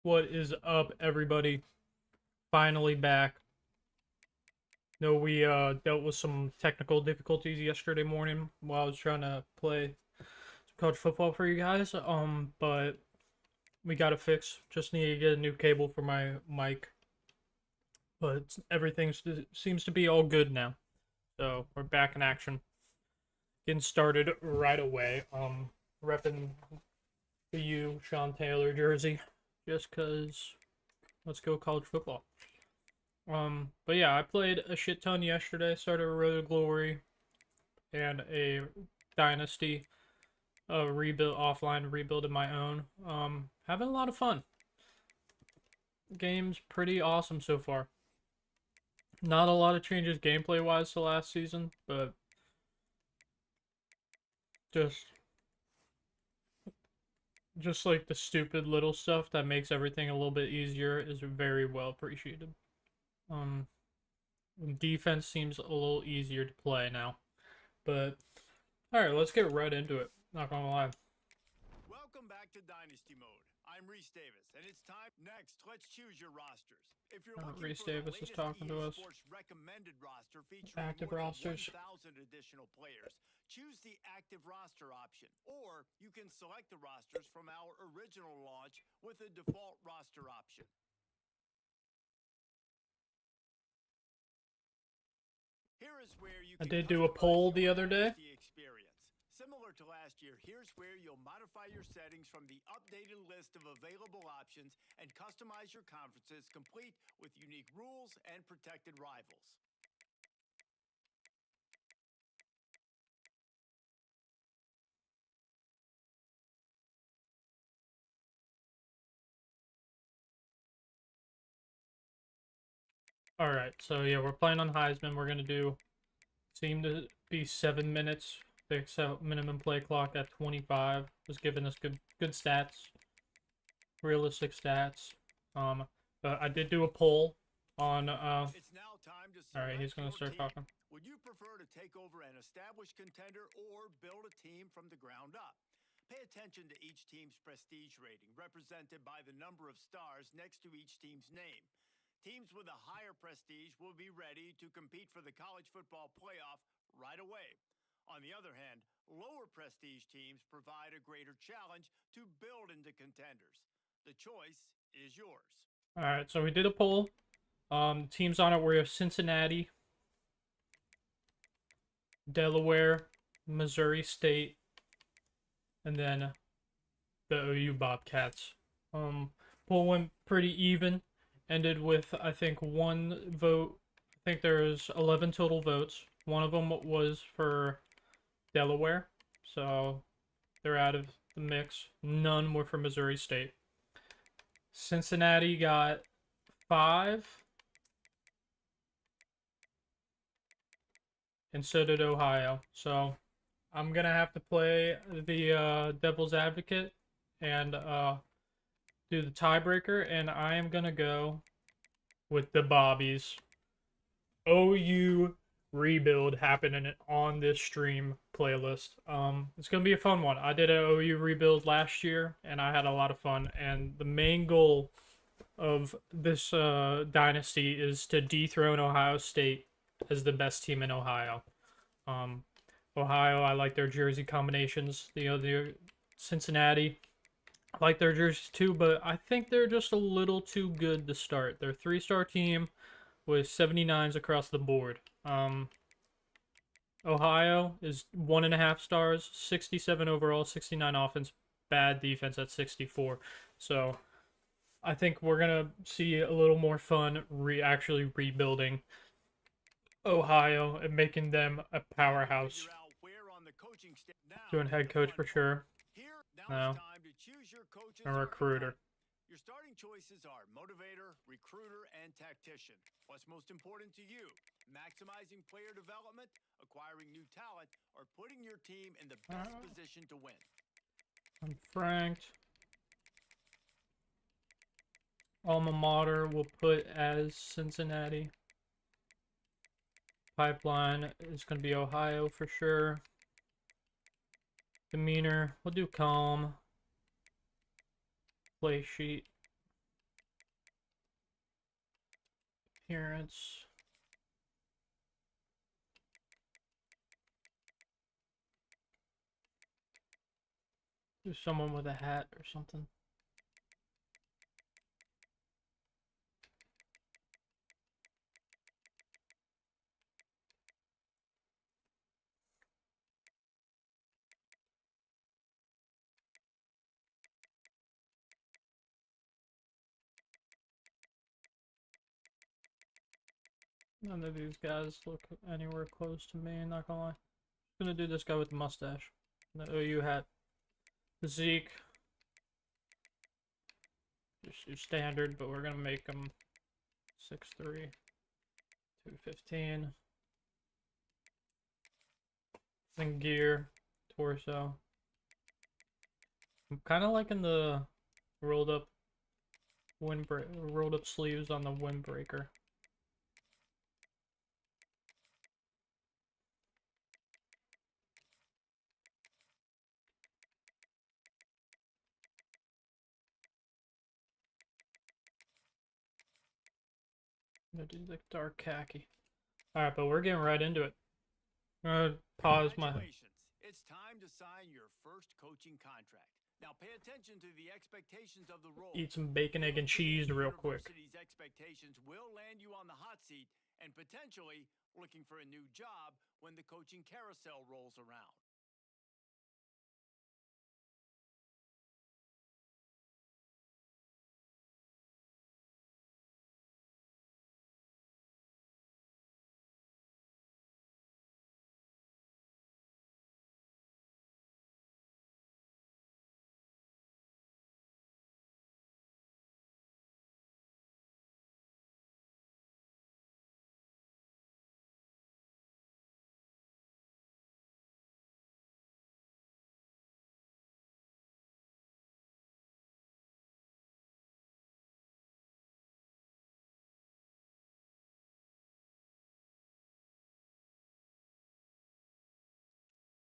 What is up, everybody? Finally back. No, we dealt with some technical difficulties yesterday morning while I was trying to play some college football for you guys. But we got it fixed. Just need to get a new cable for my mic. But everything seems to be all good now. So we're back in action. Getting started right away. Repping the Sean Taylor jersey. Just cause let's go college football. But yeah, I played a shit ton yesterday. Started a Road to Glory and a Dynasty, rebuild offline rebuild of my own. Having a lot of fun. Game's pretty awesome so far. Not a lot of changes gameplay wise to last season, but just like the stupid little stuff that makes everything a little bit easier is very well appreciated. Um, Defense seems a little easier to play now. But alright, let's get right into it. Not gonna lie. Welcome back to Dynasty Mode. I'm Reese Davis, and it's time. Next, let's choose your rosters. If you're looking Reese for Davis the is latest talking to EA us. Sports recommended roster featuring Active more rosters. than 1,000 additional players, choose the active roster option, or you can select the rosters from our original launch with a default roster option. Here is where you I can did do a poll the other day. Experience. Similar to last year, here's where you'll modify your settings from the updated list of available options and customize your conferences, complete with unique rules and protected rivals. Alright, so yeah, we're playing on Heisman. We're gonna do seem to be 7 minutes. Fix out minimum play clock at 25. Was giving us good stats. Realistic stats. But I did do a poll on It's now time to alright, he's gonna start team. talking. Would you prefer to take over an established contender or build a team from the ground up? Pay attention to each team's prestige rating, represented by the number of stars next to each team's name. Teams with a higher prestige will be ready to compete for the college football playoff right away. On the other hand, lower prestige teams provide a greater challenge to build into contenders. The choice is yours. Alright, so we did a poll. Teams on it were Cincinnati, Delaware, Missouri State, and then the OU Bobcats. Poll went pretty even. Ended with, I think, 1 vote. I think there's 11 total votes. One of them was for Delaware, so they're out of the mix. None were for Missouri State. Cincinnati got 5. And so did Ohio. So I'm gonna have to play the devil's advocate and do the tiebreaker, and I am gonna go with the Bobbies. OU rebuild happening on this stream playlist. It's gonna be a fun one. I did an OU rebuild last year, and I had a lot of fun. And the main goal of this dynasty is to dethrone Ohio State as the best team in Ohio. Ohio, I like their jersey combinations. The Cincinnati, I like their jerseys too, but I think they're just a little too good to start. They're a 3-star team with 79s across the board. Ohio is 1.5 stars, 67 overall, 69 offense, bad defense at 64. So I think we're gonna see a little more fun actually rebuilding Ohio and making them a powerhouse. Doing head coach for sure. No. A recruiter. Your starting choices are motivator, recruiter, and tactician. What's most important to you? Maximizing player development, acquiring new talent, or putting your team in the best position to win? I'm franked. Alma mater will put as Cincinnati. Pipeline is going to be Ohio for sure. Demeanor, we'll do calm. Play sheet. appearance. Do someone with a hat or something. None of these guys look anywhere close to me, not gonna lie. I'm gonna do this guy with the mustache. The OU hat. Zeke. Just your standard, but we're gonna make him 6'3", 215. Then gear, torso. I'm kind of liking the rolled up sleeves on the windbreaker. I'm gonna do the dark khaki. Alright, but we're getting right into it. I'm gonna pause my... Congratulations. It's time to sign your first coaching contract. Now pay attention to the expectations of the role. Eat some bacon, egg, and cheese real quick. University's expectations will land you on the hot seat and potentially looking for a new job when the coaching carousel rolls around.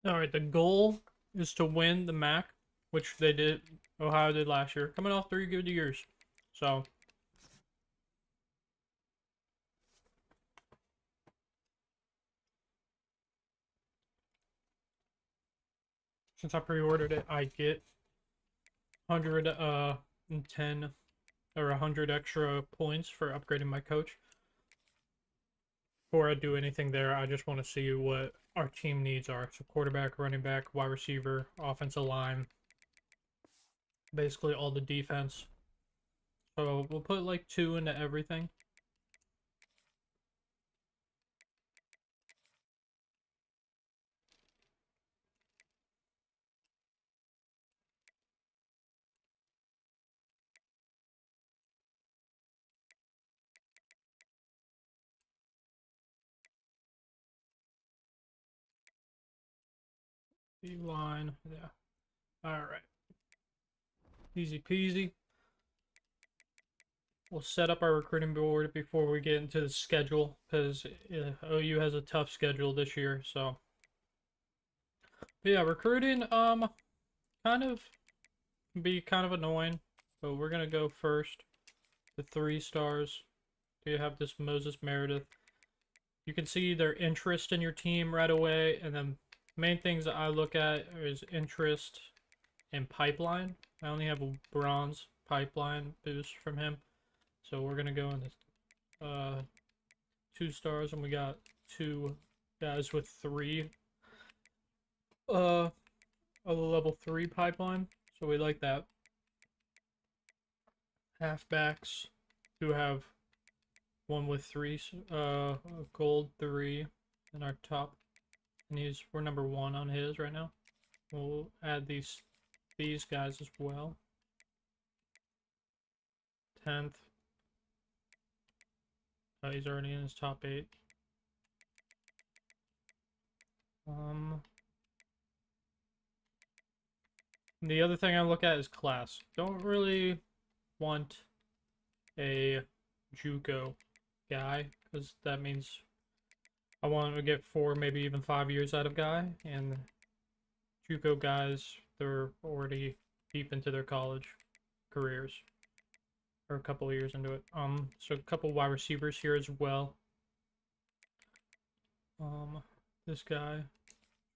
Alright, the goal is to win the MAC, which they did, Ohio did last year, coming off 3 good years. So, since I pre-ordered it, I get 110 or 100 extra points for upgrading my coach. Before I do anything there, I just want to see what our team needs are. So quarterback, running back, wide receiver, offensive line, basically all the defense. So we'll put like 2 into everything. D-line, yeah. Alright. Easy peasy. We'll set up our recruiting board before we get into the schedule, because OU has a tough schedule this year, so. But yeah, recruiting, kind of be kind of annoying, but we're gonna go first. The 3 stars. You have this Moses Meredith. You can see their interest in your team right away, and then main things that I look at is interest and pipeline. I only have a bronze pipeline boost from him, so we're gonna go into 2 stars, and we got 2 guys with 3 a level 3 pipeline, so we like that. Halfbacks do have 1 with 3 gold 3 in our top, and we're number 1 on his right now. We'll add these guys as well. 10th. He's already in his top 8. The other thing I look at is class. Don't really want a JUCO guy, because that means I want to get 4, maybe even 5 years out of guy, and JUCO guys, they're already deep into their college careers. or a couple of years into it. So a couple wide receivers here as well. This guy,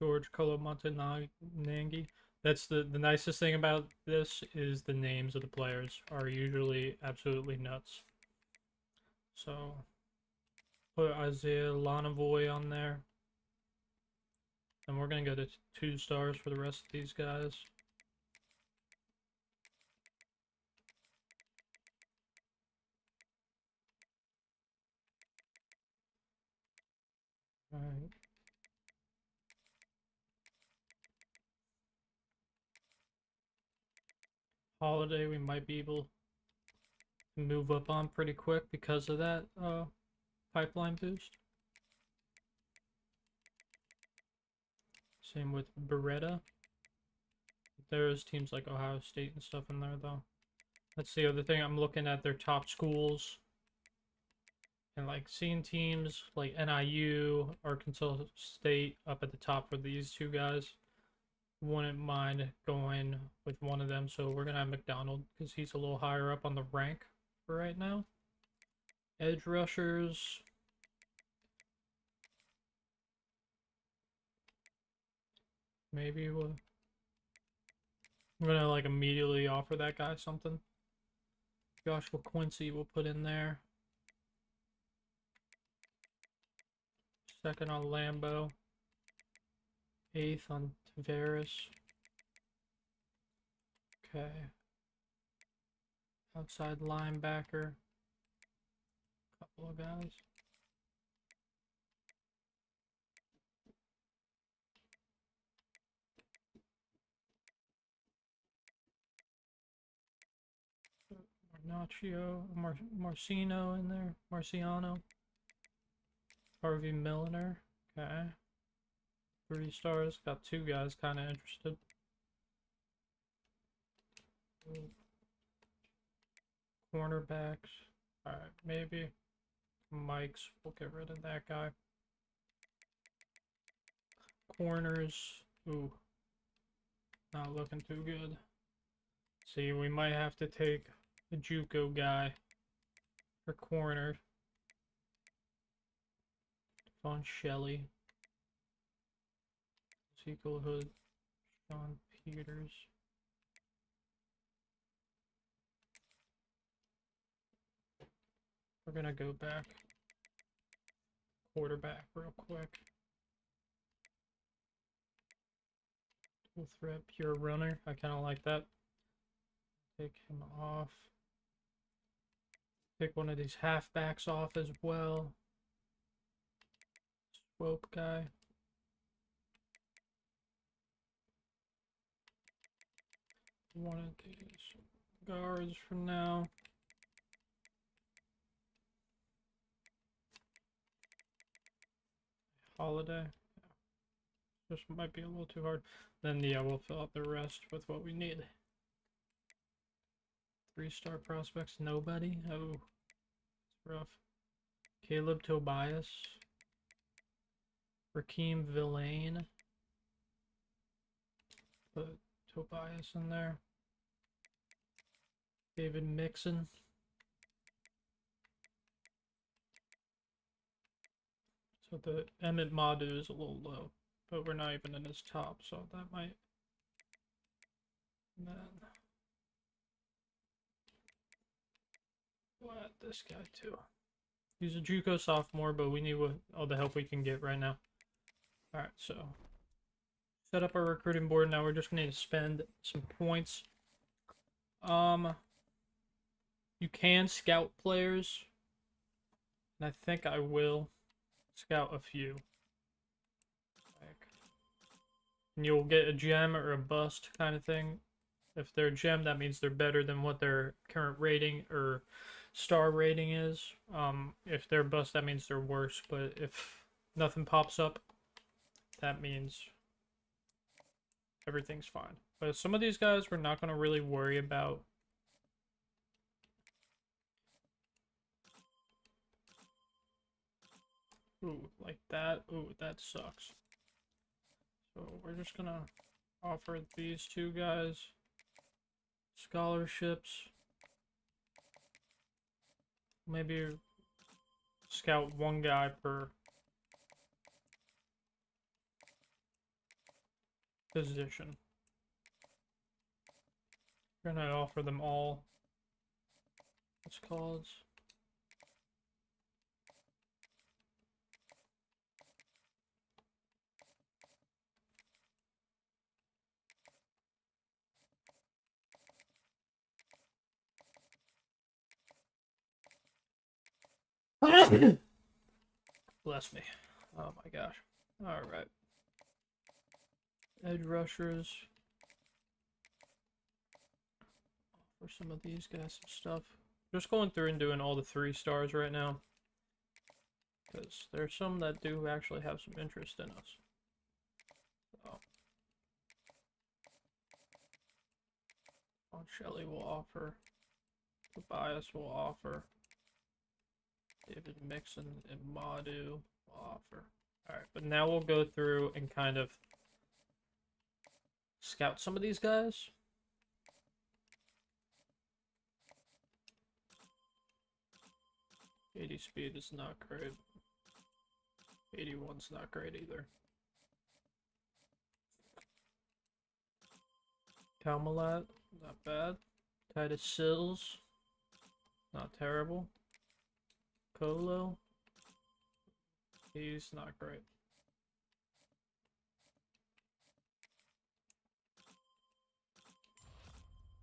George Kolomotanangi. That's the nicest thing about this is the names of the players are usually absolutely nuts. So put Isaiah Lonavoy on there. And we're gonna go to 2 stars for the rest of these guys. Alright. Holiday, we might be able to move up on pretty quick because of that pipeline boost. Same with Beretta. There's teams like Ohio State and stuff in there, though. That's the other thing. I'm looking at their top schools. And, like, seeing teams like NIU, Arkansas State up at the top for these 2 guys. Wouldn't mind going with one of them. So we're going to have McDonald because he's a little higher up on the rank for right now. Edge rushers. Maybe we'll... I'm gonna like immediately offer that guy something. Joshua Quincy we'll put in there. Second on Lambo. 8th on Tavares. Okay. Outside linebacker. Couple of guys. Marnaccio, Marcino in there. Marciano. Harvey Milner. Okay. 3 stars. Got 2 guys kind of interested. Cornerbacks. Alright, maybe. Mike's. We'll get rid of that guy. Corners. Ooh. Not looking too good. See, we might have to take a JUCO guy for corner. Von Shelley. Ezekiel Hood. Sean Peters. We're gonna go back. Quarterback real quick. Dual threat, pure runner. I kind of like that. Take him off. Pick one of these halfbacks off as well. Swope guy. One of these guards for now. Holiday. This might be a little too hard. Then yeah, we'll fill out the rest with what we need. 3-star prospects, nobody. Oh, it's rough. Caleb Tobias. Rakeem Villain. Put Tobias in there. David Mixon. So the Emmett Madu is a little low, but we're not even in his top, so that might. And then we'll add this guy too. He's a JUCO sophomore, but we need all the help we can get right now. All right, so set up our recruiting board. Now we're just gonna need to spend some points. You can scout players, and I think I will scout a few. And you'll get a gem or a bust kind of thing. If they're a gem, that means they're better than what their current rating or star rating is. If they're bust, that means they're worse. But if nothing pops up, that means everything's fine. But some of these guys we're not going to really worry about. Ooh, like that. Ooh, that sucks. So we're just going to offer these 2 guys scholarships. Maybe scout one guy per position. We're gonna offer them all. What's it called? Bless me. Oh my gosh. Alright. Edge rushers. For some of these guys some stuff. Just going through and doing all the 3 stars right now. Because there's some that do actually have some interest in us. So. Shelley will offer. Tobias will offer. David Mixon and Madu will offer. Alright, but now we'll go through and kind of scout some of these guys. '80 speed is not great. '81's not great either. Calmalat, not bad. Titus Sills, not terrible. Colo, he's not great.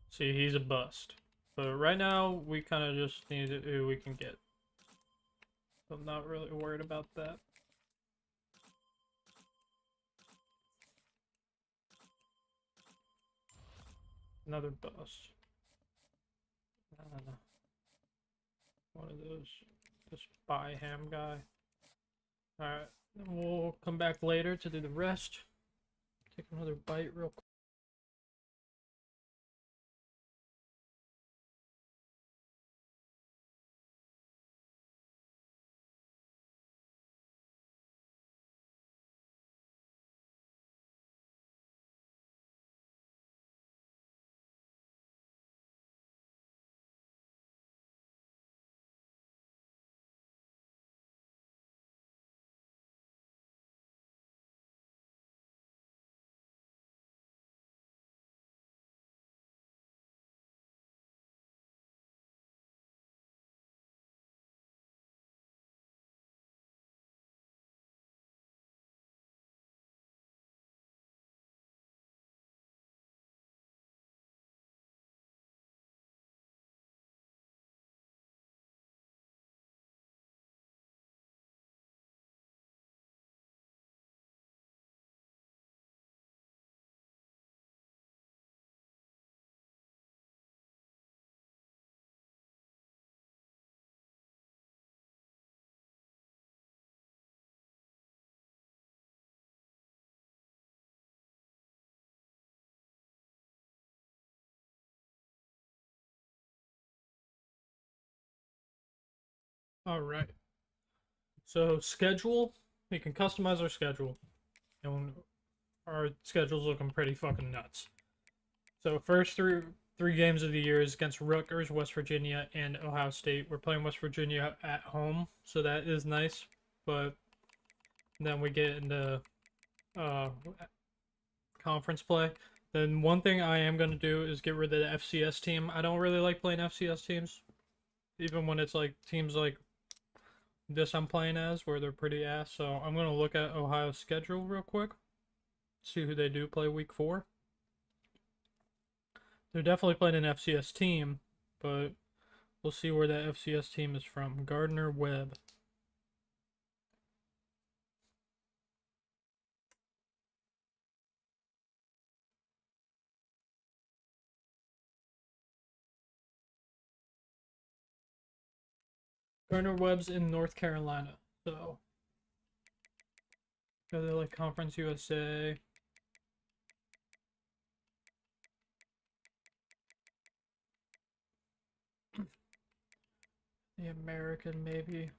See, he's a bust. But right now, we kind of just need who we can get. So I'm not really worried about that. Another bust. One of those. This buy ham guy. Alright. Then we'll come back later to do the rest. Take another bite real quick. Alright. So schedule, we can customize our schedule. And our schedule's looking pretty fucking nuts. So first three games of the year is against Rutgers, West Virginia, and Ohio State. We're playing West Virginia at home, so that is nice. But then we get into conference play. Then one thing I am going to do is get rid of the FCS team. I don't really like playing FCS teams. Even when it's like teams like this I'm playing as, where they're pretty ass. So I'm going to look at Ohio's schedule real quick. See who they do play week 4. They're definitely playing an FCS team, but we'll see where that FCS team is from. Gardner Webb. Gardner Webb's in North Carolina, so go to like Conference USA. The American, maybe.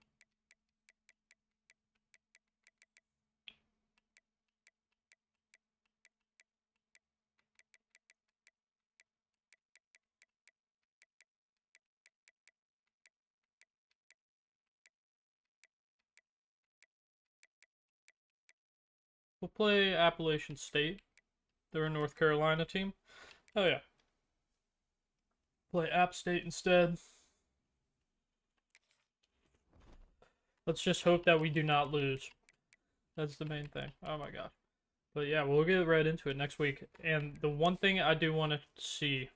We'll play Appalachian State. They're a North Carolina team. Oh yeah. Play App State instead. Let's just hope that we do not lose. That's the main thing. Oh my god. But yeah, we'll get right into it next week. And the one thing I do want to see.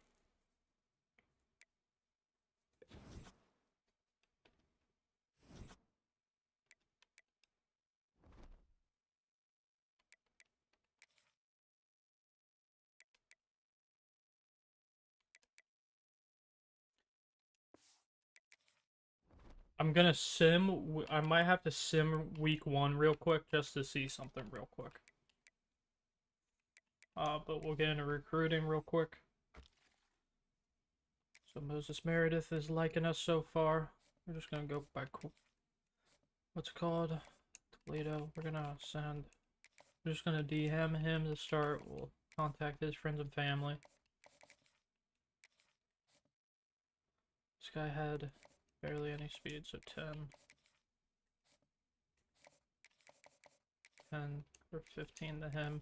I'm gonna sim. I might have to sim week 1 real quick just to see something real quick. But we'll get into recruiting real quick. So Moses Meredith is liking us so far. We're just gonna go by what's it called? Toledo. We're gonna send. We're just gonna DM him to start. We'll contact his friends and family. This guy had barely any speed, so 10. 10 or 15 to him.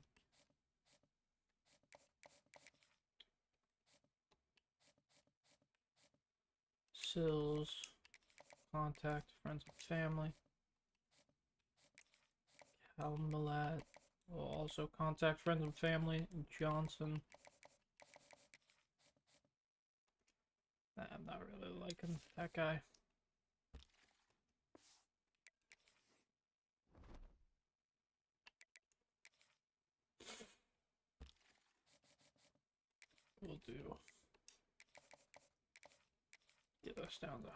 Sills. Contact friends and family. Cal Malat will also contact friends and family. Johnson. I'm not really liking that guy. We'll do. Get us down to.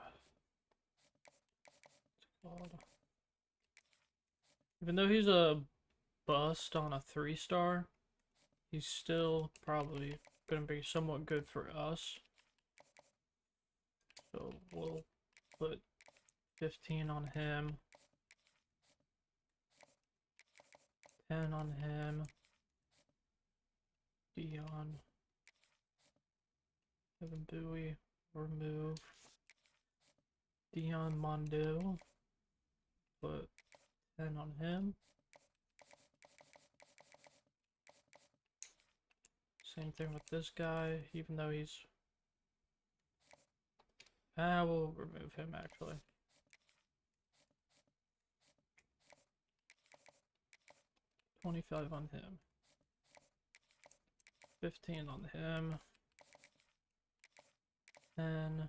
Even though he's a bust on a 3-star, he's still probably going to be somewhat good for us. So we'll put 15 on him, 10 on him, Dion, Evan Bowie, remove, Dion Mondo, put 10 on him. Same thing with this guy, even though he's... we'll remove him actually. $25 on him. 15 on him. 10.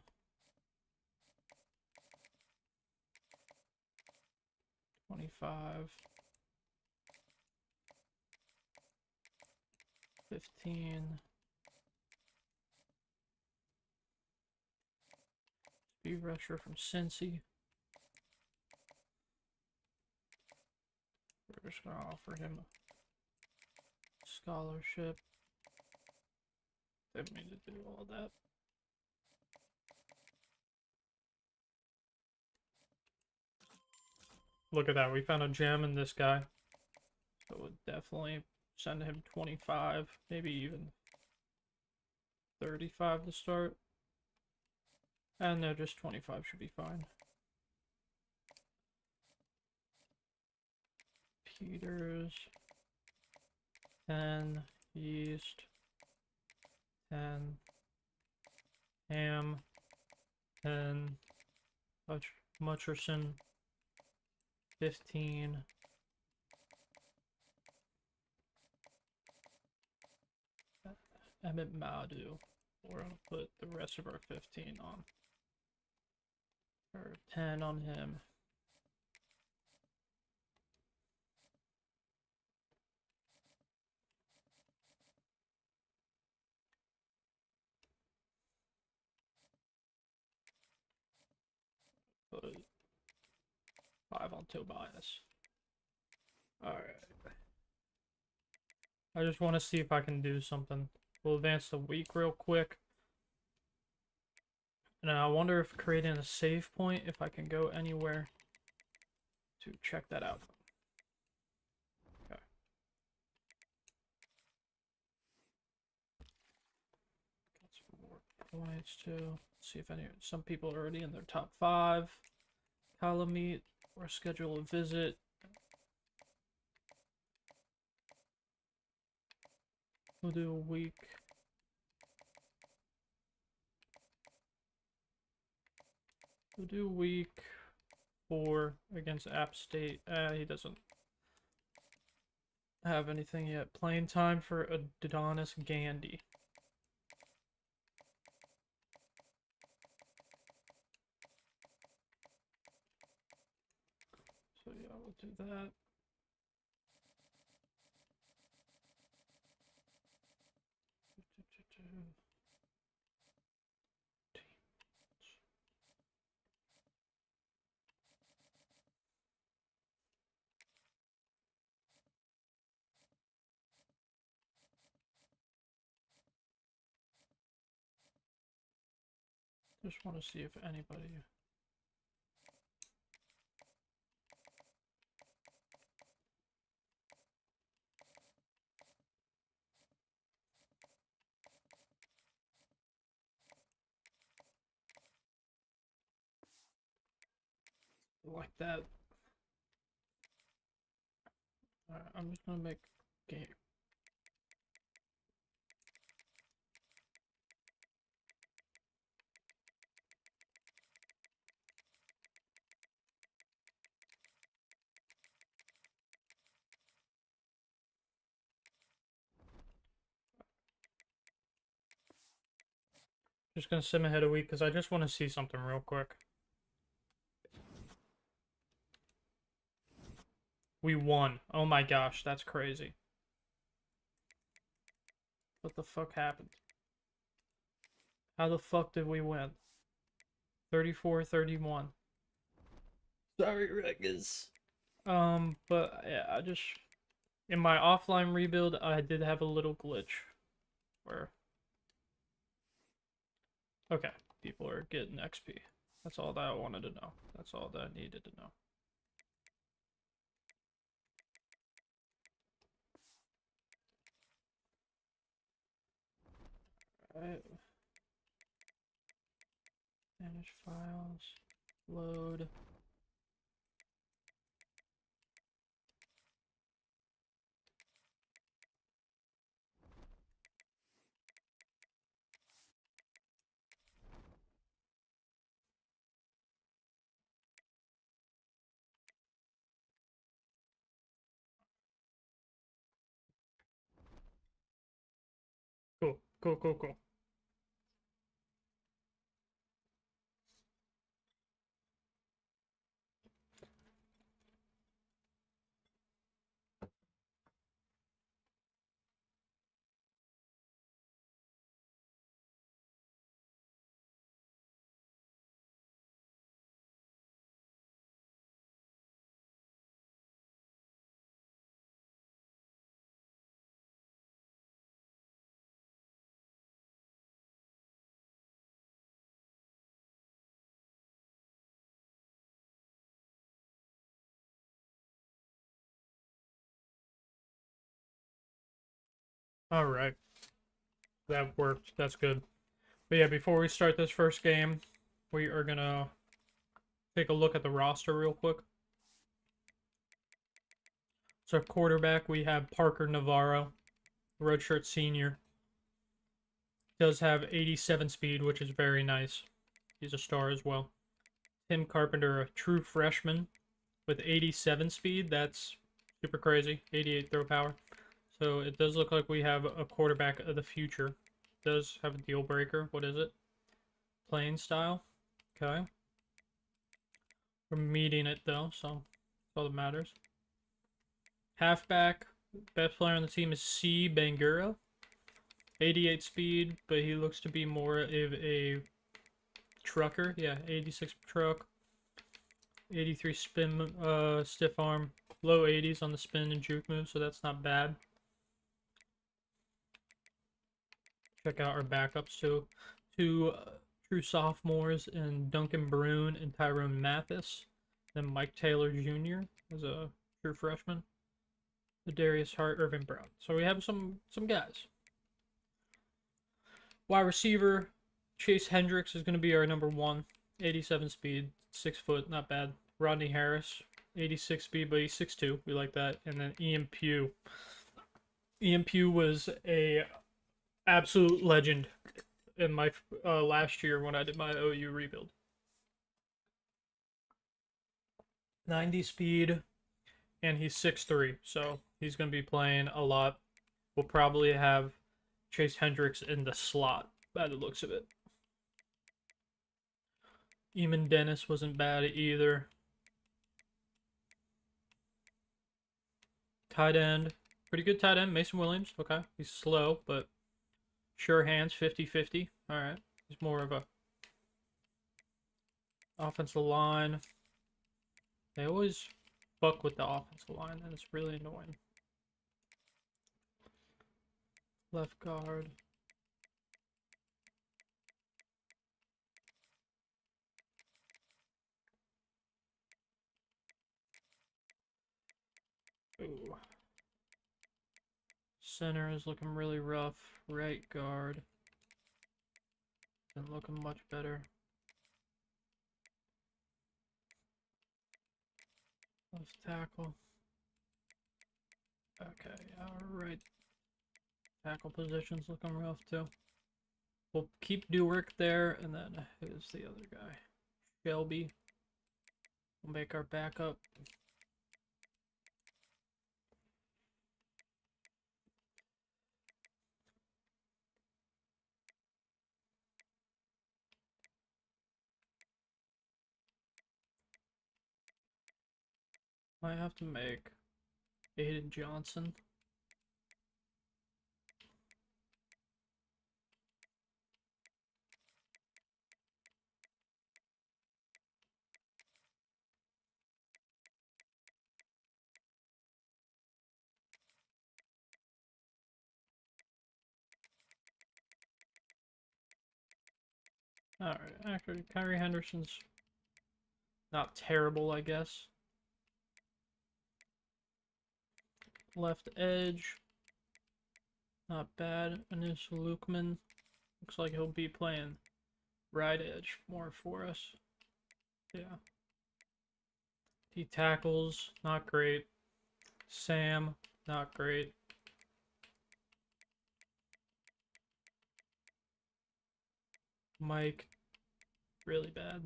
25. 15. Speed rusher from Cincy. We're just gonna offer him a scholarship. Didn't mean to do all that. Look at that, we found a gem in this guy. So we'll definitely send him 25, maybe even 35 to start. And no, just 25 should be fine. Peters, 10, Yeast, 10, Ham, 10, Mutcherson, 15, Emmett Madu. We're gonna put the rest of our 15 on. Or 10 on him. Put 5 on Tobias. Alright. I just want to see if I can do something. We'll advance the week real quick. And I wonder if creating a save point, if I can go anywhere to check that out. Okay. Got some more points too. See if some people are already in their top 5. Calamite or schedule a visit. We'll do a week. We'll do week 4 against App State. He doesn't have anything yet. Playing time for Adonis Gandy. So yeah, we'll do that. Just want to see if anybody... like that. Alright, I'm just gonna make game. Just gonna sim ahead a week because I just want to see something real quick. We won. Oh my gosh, that's crazy. What the fuck happened? How the fuck did we win? 34-31. Sorry, Regas. But yeah, I just... In my offline rebuild, I did have a little glitch. Where... Okay, people are getting XP. That's all that I wanted to know. That's all that I needed to know. Alright. Manage files. Load. Cool, cool, cool, cool. Alright. That worked. That's good. But yeah, before we start this first game, we are gonna take a look at the roster real quick. So quarterback, we have Parker Navarro, redshirt senior. Does have 87 speed, which is very nice. He's a star as well. Tim Carpenter, a true freshman with 87 speed. That's super crazy. 88 throw power. So it does look like we have a quarterback of the future. Does have a deal breaker. What is it? Playing style. Okay. We're meeting it though, so that's all that matters. Halfback, best player on the team is C. Bangura. 88 speed, but he looks to be more of a trucker. Yeah, 86 truck. 83 spin, stiff arm. Low 80s on the spin and juke move, so that's not bad. Check out our backups too. Two true sophomores in Duncan Brune and Tyrone Mathis. Then Mike Taylor Jr. as a true freshman. Darius Hart, Irvin Brown. So we have some guys. Wide receiver, Chase Hendricks is going to be our number 1. 87 speed, 6 foot, not bad. Rodney Harris, 86 speed, but he's 6'2". We like that. And then Ian Pugh. Ian Pugh was a absolute legend in my last year when I did my OU rebuild. 90 speed, and he's 6'3", so he's going to be playing a lot. We'll probably have Chase Hendricks in the slot by the looks of it. Eamon Dennis wasn't bad either. Tight end. Pretty good tight end. Mason Williams. Okay. He's slow, but sure hands. 50-50. All right. He's more of a offensive line. They always fuck with the offensive line, and it's really annoying. Left guard. Ooh. Center is looking really rough. Right guard. Been looking much better. Left tackle. Okay, our right tackle position's looking rough too. We'll keep Dewrick there, and then who's the other guy? Shelby. We'll make our backup. Might have to make Aiden Johnson. Alright, actually, Kyrie Henderson's not terrible, I guess. Left edge. Not bad. Anis Lukeman. Looks like he'll be playing right edge more for us. Yeah. He tackles, not great. Sam, not great. Mike, really bad.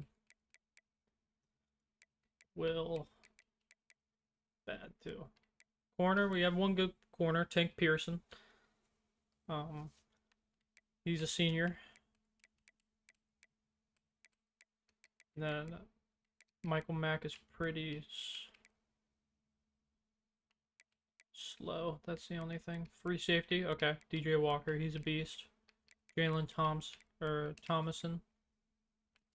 Will, bad too. Corner, we have one good corner, Tank Pearson. He's a senior. And then Michael Mack is pretty slow. That's the only thing. Free safety, okay. DJ Walker, he's a beast. Jalen Thomason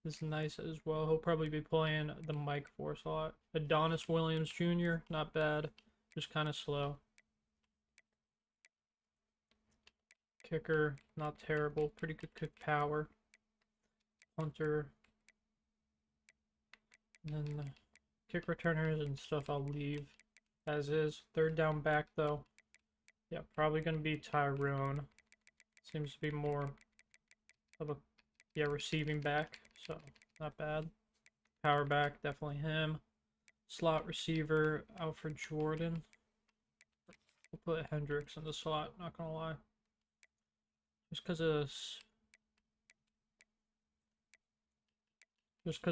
is nice as well. He'll probably be playing the Mike for us a lot. Adonis Williams Jr., not bad. Just kind of slow. Kicker, not terrible. Pretty good kick power. Hunter. And then the kick returners and stuff I'll leave as is. Third down back though. Yeah, probably going to be Tyrone. Seems to be more of a receiving back, so not bad. Power back, definitely him. Slot receiver, Alfred Jordan. We'll put Hendricks in the slot, not gonna lie. Just because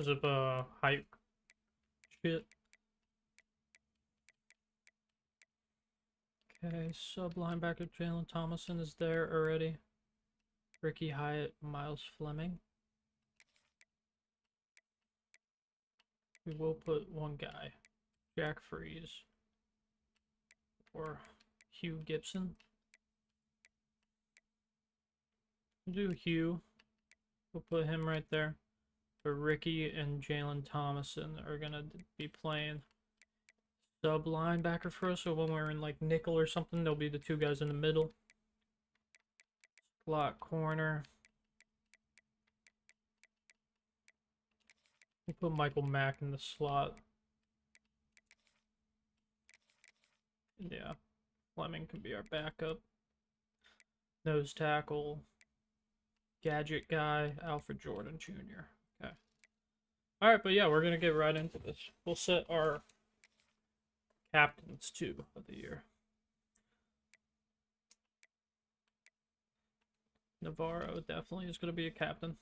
of height shit. Okay, sub linebacker Jalen Thomason is there already. Ricky Hyatt, Miles Fleming. We will put one guy, Jack Freeze, or Hugh Gibson. We'll do Hugh. We'll put him right there. But Ricky and Jalen Thomason are gonna be playing sub linebacker for us. So when we're in like nickel or something, they'll be the two guys in the middle. Slot corner. We put Michael Mack in the slot. Yeah, Fleming could be our backup. Nose tackle. Gadget guy, Alfred Jordan Jr. Okay. Alright, but yeah, we're going to get right into this. We'll set our captains, too, of the year. Navarro definitely is going to be a captain.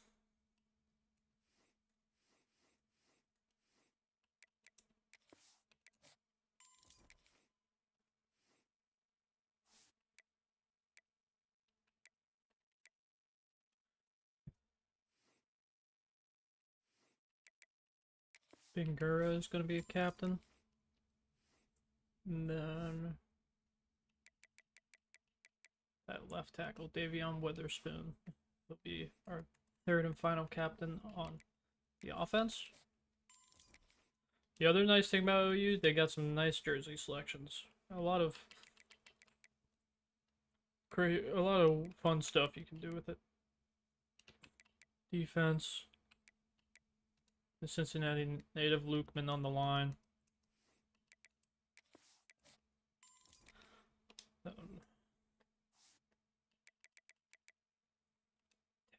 Bingura is going to be a captain. And then that left tackle, Davion Witherspoon, will be our third and final captain on the offense. The other nice thing about OU, they got some nice jersey selections. A lot of fun stuff you can do with it. Defense. The Cincinnati native Lukeman on the line.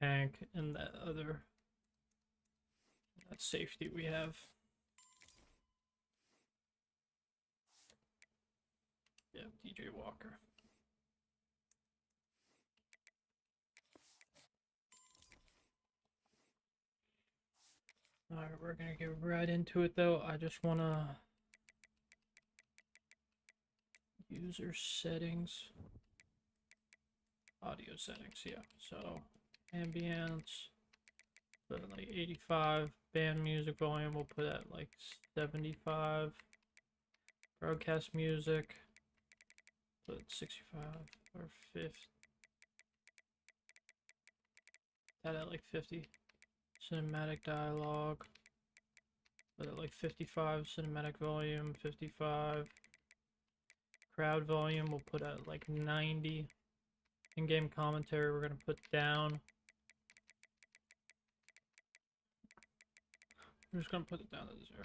Tank and that safety we have. Yeah, DJ Walker. Alright, we're gonna get right into it though. I just wanna user settings. Audio settings, yeah. So ambience, put it like 85. Band music volume, we'll put at like 75. Broadcast music, put 65 or 50. That at like 50. Cinematic dialogue, put at like 55. Cinematic volume, 55. Crowd volume, we'll put at like 90. In-game commentary, we're gonna put down. We're just gonna put it down to 0.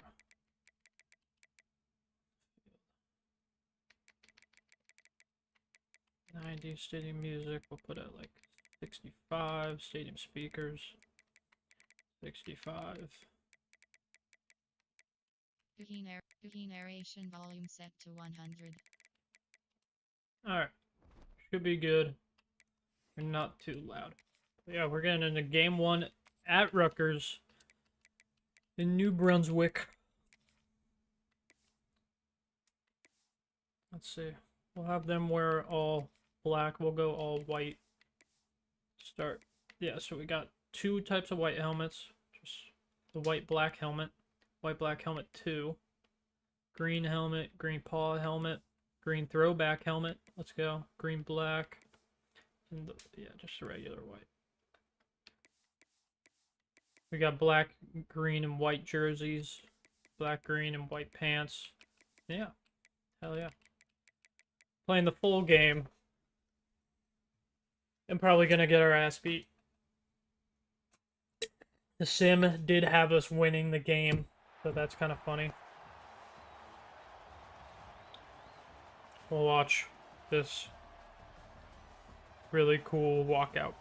$90 stadium music, we'll put at like 65. Stadium speakers, 65. Cookie narration volume set to 100. Alright. Should be good. And not too loud. But yeah, we're getting into game 1 at Rutgers in New Brunswick. Let's see. We'll have them wear all black. We'll go all white. Start. Yeah, so we got 2 types of white helmets. Just the white-black helmet. White-black helmet 2. Green helmet. Green paw helmet. Green throwback helmet. Let's go. Green-black. And yeah, just a regular white. We got black, green, and white jerseys. Black, green, and white pants. Yeah. Hell yeah. Playing the full game. And probably gonna get our ass beat. The sim did have us winning the game, so that's kind of funny. We'll watch this really cool walkout.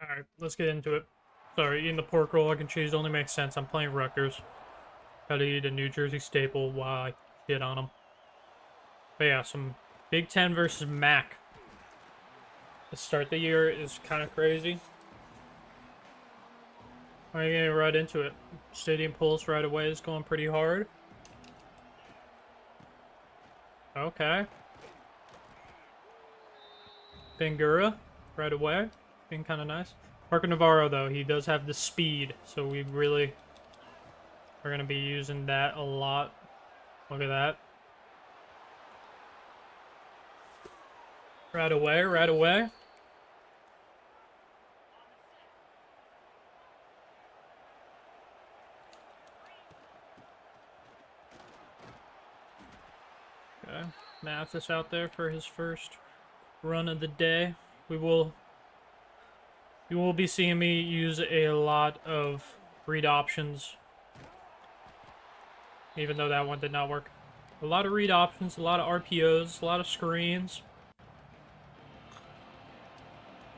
Alright, let's get into it. Sorry, eating the pork roll, egg and cheese only makes sense. I'm playing Rutgers. Gotta eat a New Jersey staple while I shit on them. But yeah, some Big Ten versus MAC. To start the year is kind of crazy. I'm gonna get right into it. Stadium Pulse right away is going pretty hard. Okay. Bangura right away. Being kind of nice. Parker Navarro, though, he does have the speed, so we really We're going to be using that a lot. Look at that. Right away, right away. Okay, Mathis out there for his first run of the day. You will be seeing me use a lot of read options, even though that one did not work. A lot of read options, a lot of RPOs, a lot of screens.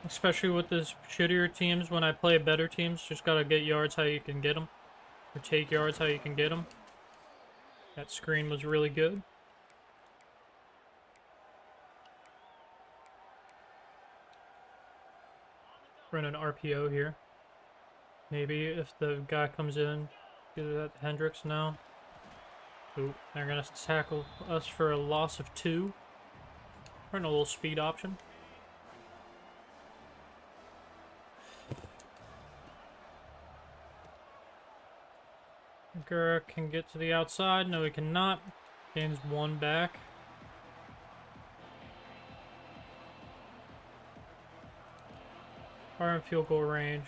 Especially with the shittier teams, when I play better teams, just gotta get yards how you can get them. Or take yards how you can get them. That screen was really good. Run an RPO here. Maybe if the guy comes in, get it at Hendricks now. Ooh, they're gonna tackle us for a loss of 2. Run a little speed option. Gurk can get to the outside. No, he cannot. Gains 1 back. Are in field goal range.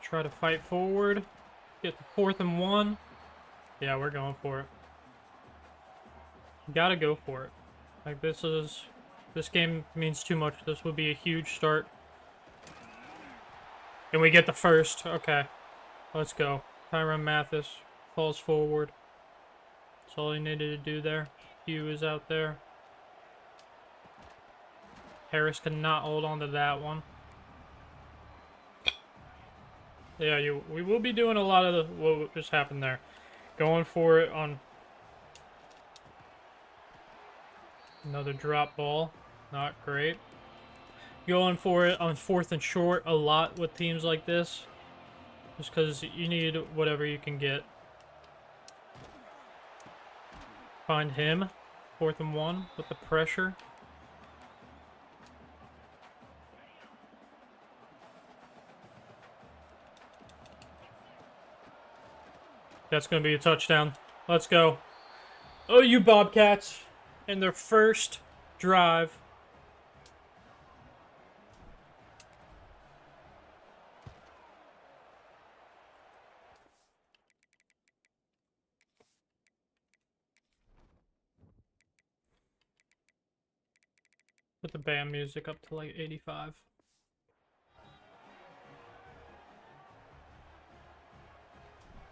Try to fight forward. Get the 4th and 1. Yeah, we're going for it. Gotta go for it. Like, this game means too much. This would be a huge start. And we get the first. Okay. Let's go. Tyrann Mathis falls forward. That's all he needed to do there. Hugh is out there. Harris cannot hold on to that one. Yeah, we will be doing a lot of what just happened there. Going for it on another drop ball. Not great. Going for it on 4th and short a lot with teams like this. Just because you need whatever you can get. Find him. 4th and 1 with the pressure. That's going to be a touchdown. Let's go. Oh, you Bobcats. In their first drive. Put the band music up to like 85.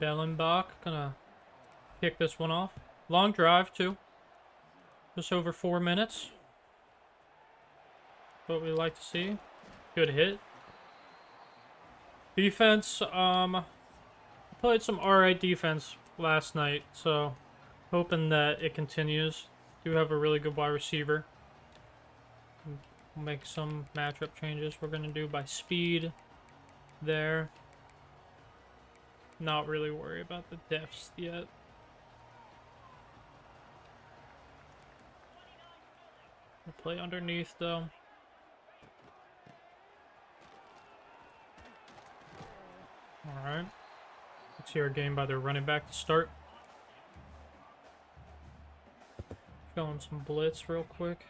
Bellenbach gonna kick this one off. Long drive too. Just over 4 minutes. What we like to see. Good hit. Defense, played some alright defense last night, so hoping that it continues. Do have a really good wide receiver. We'll make some matchup changes we're gonna do by speed there. Not really worry about the depths yet. We'll play underneath though. Alright. Let's see our game by their running back to start. Going some blitz real quick.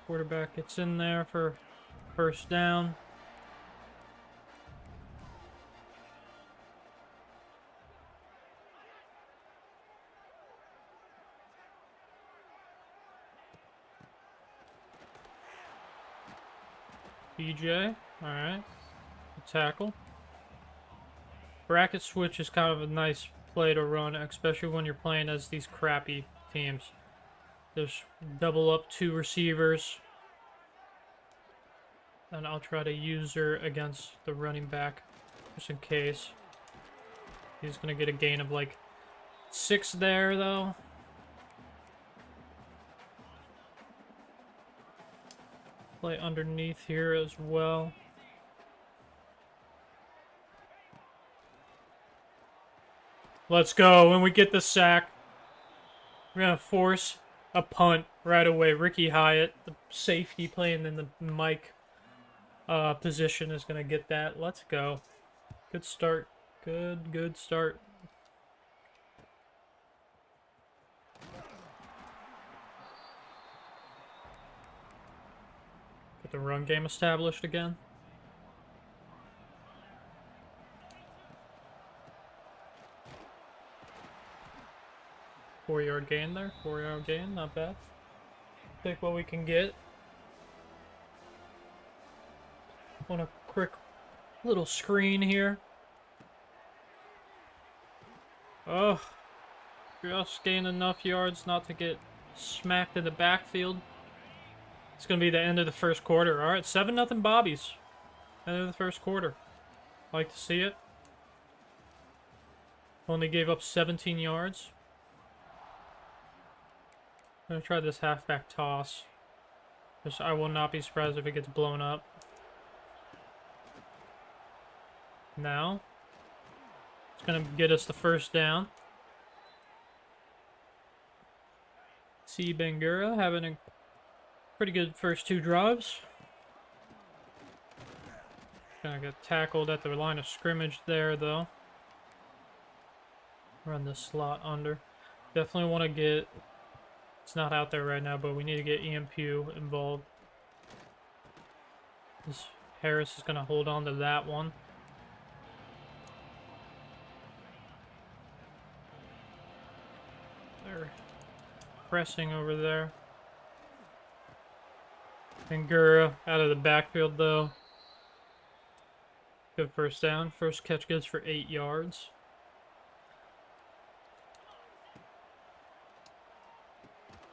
Quarterback gets in there for first down. DJ, alright. Tackle. Bracket switch is kind of a nice play to run, especially when you're playing as these crappy teams. There's double up 2 receivers. And I'll try to use her against the running back, just in case. He's going to get a gain of like 6 there, though. Play underneath here as well. Let's go. When we get the sack, we're going to force a punt. right away. Ricky Hyatt, the safety playing in the Mike position, is going to get that. Let's go. Good start. Good start. Get the run game established again. Four-yard gain there. 4-yard gain, not bad. Take what we can get. Want a quick little screen here. Oh, just gained enough yards not to get smacked in the backfield. It's going to be the end of the first quarter. All right, 7-0 Bobbies. End of the first quarter. Like to see it. Only gave up 17 yards. I'm going to try this halfback toss. Just, I will not be surprised if it gets blown up. Now, it's going to get us the first down. See Bangura having a pretty good first 2 drives. Gonna get tackled at the line of scrimmage there, though. Run the slot under. Definitely want to get... It's not out there right now, but we need to get Ian Pugh involved. This Harris is going to hold on to that one. They're pressing over there. Bangura out of the backfield, though. Good first down. First catch goes for 8 yards.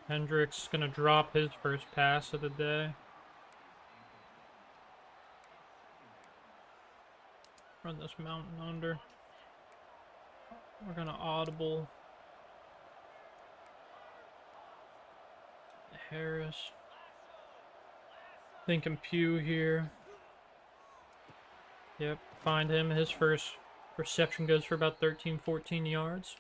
Hendricks is going to drop his first pass of the day. Run this mountain under. We're going to audible Harris. Thinking Pugh here. Yep, find him. His first reception goes for about 13, 14 yards.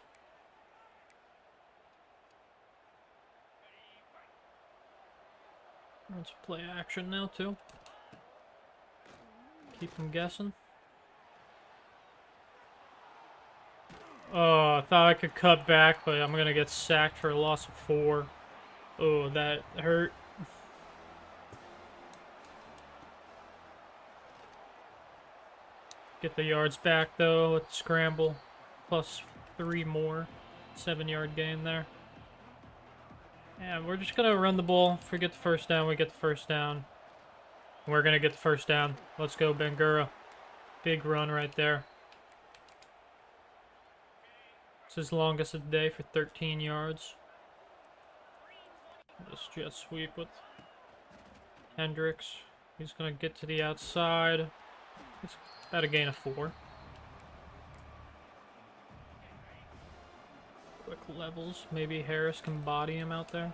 Let's play action now, too. Keep them guessing. Oh, I thought I could cut back, but I'm going to get sacked for a loss of 4. Oh, that hurt. Get the yards back, though. Let's scramble. Plus 3 more. 7-yard gain there. Yeah, we're just going to run the ball. If we get the first down, we get the first down. We're going to get the first down. Let's go, Bangura. Big run right there. It's his longest of the day for 13 yards. Just jet sweep with Hendricks. He's going to get to the outside. It's about a gain of 4. Quick levels. Maybe Harris can body him out there.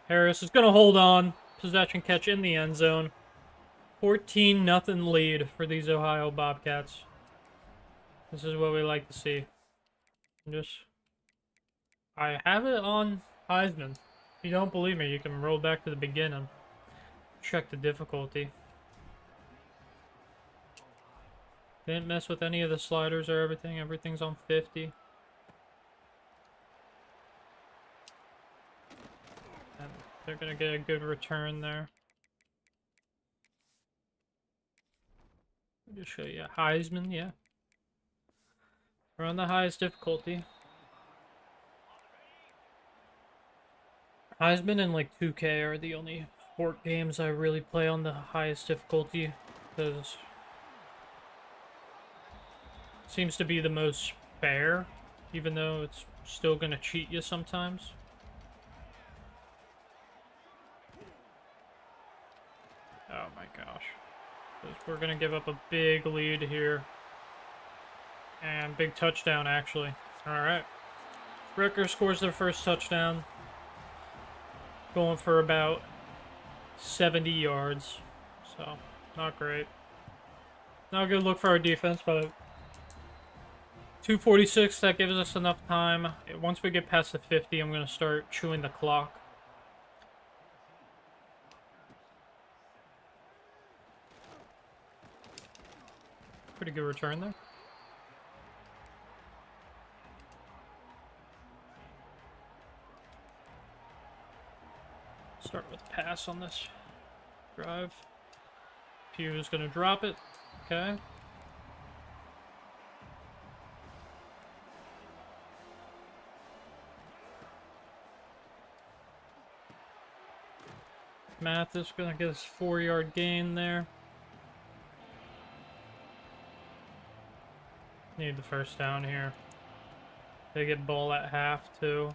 Harris is going to hold on. Possession catch in the end zone. 14-0 lead for these Ohio Bobcats. This is what we like to see. I have it on Heisman. If you don't believe me, you can roll back to the beginning. Check the difficulty. Didn't mess with any of the sliders or everything. Everything's on 50. And they're going to get a good return there. I'll just show you Heisman, yeah. We're on the highest difficulty. Heisman and like 2K are the only sport games I really play on the highest difficulty, because it seems to be the most fair, even though it's still going to cheat you sometimes. Oh my gosh. We're going to give up a big lead here. And big touchdown, actually. Alright. Rutgers scores their first touchdown. Going for about 70 yards. So, not great. Not a good look for our defense, but 2:46, that gives us enough time. Once we get past the 50, I'm going to start chewing the clock. Pretty good return there. Start with a pass on this drive. Pew's going to drop it. Okay. Mathis going to get his 4-yard gain there. Need the first down here. They get ball at half, too.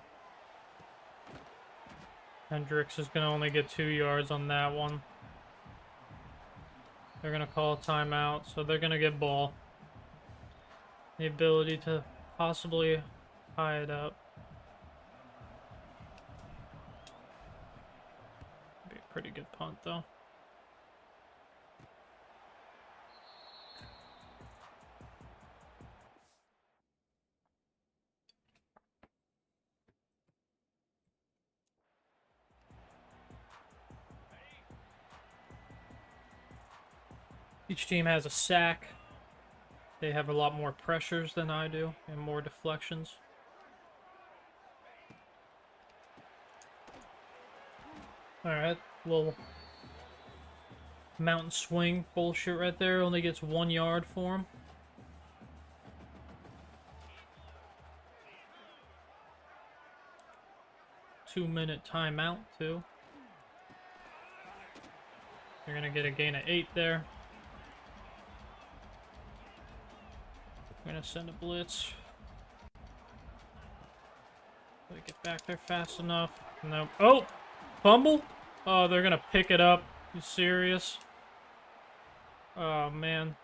Hendricks is going to only get 2 yards on that one. They're going to call a timeout, so they're going to get ball. The ability to possibly tie it up. Be a pretty good punt, though. Each team has a sack. They have a lot more pressures than I do and more deflections. Alright, little mountain swing bullshit right there. Only gets 1 yard for him. Two-minute timeout, too. You're going to get a gain of 8 there. I'm going to send a blitz. They get back there fast enough. No. Oh! Fumble? Oh, they're going to pick it up. You serious? Oh, man.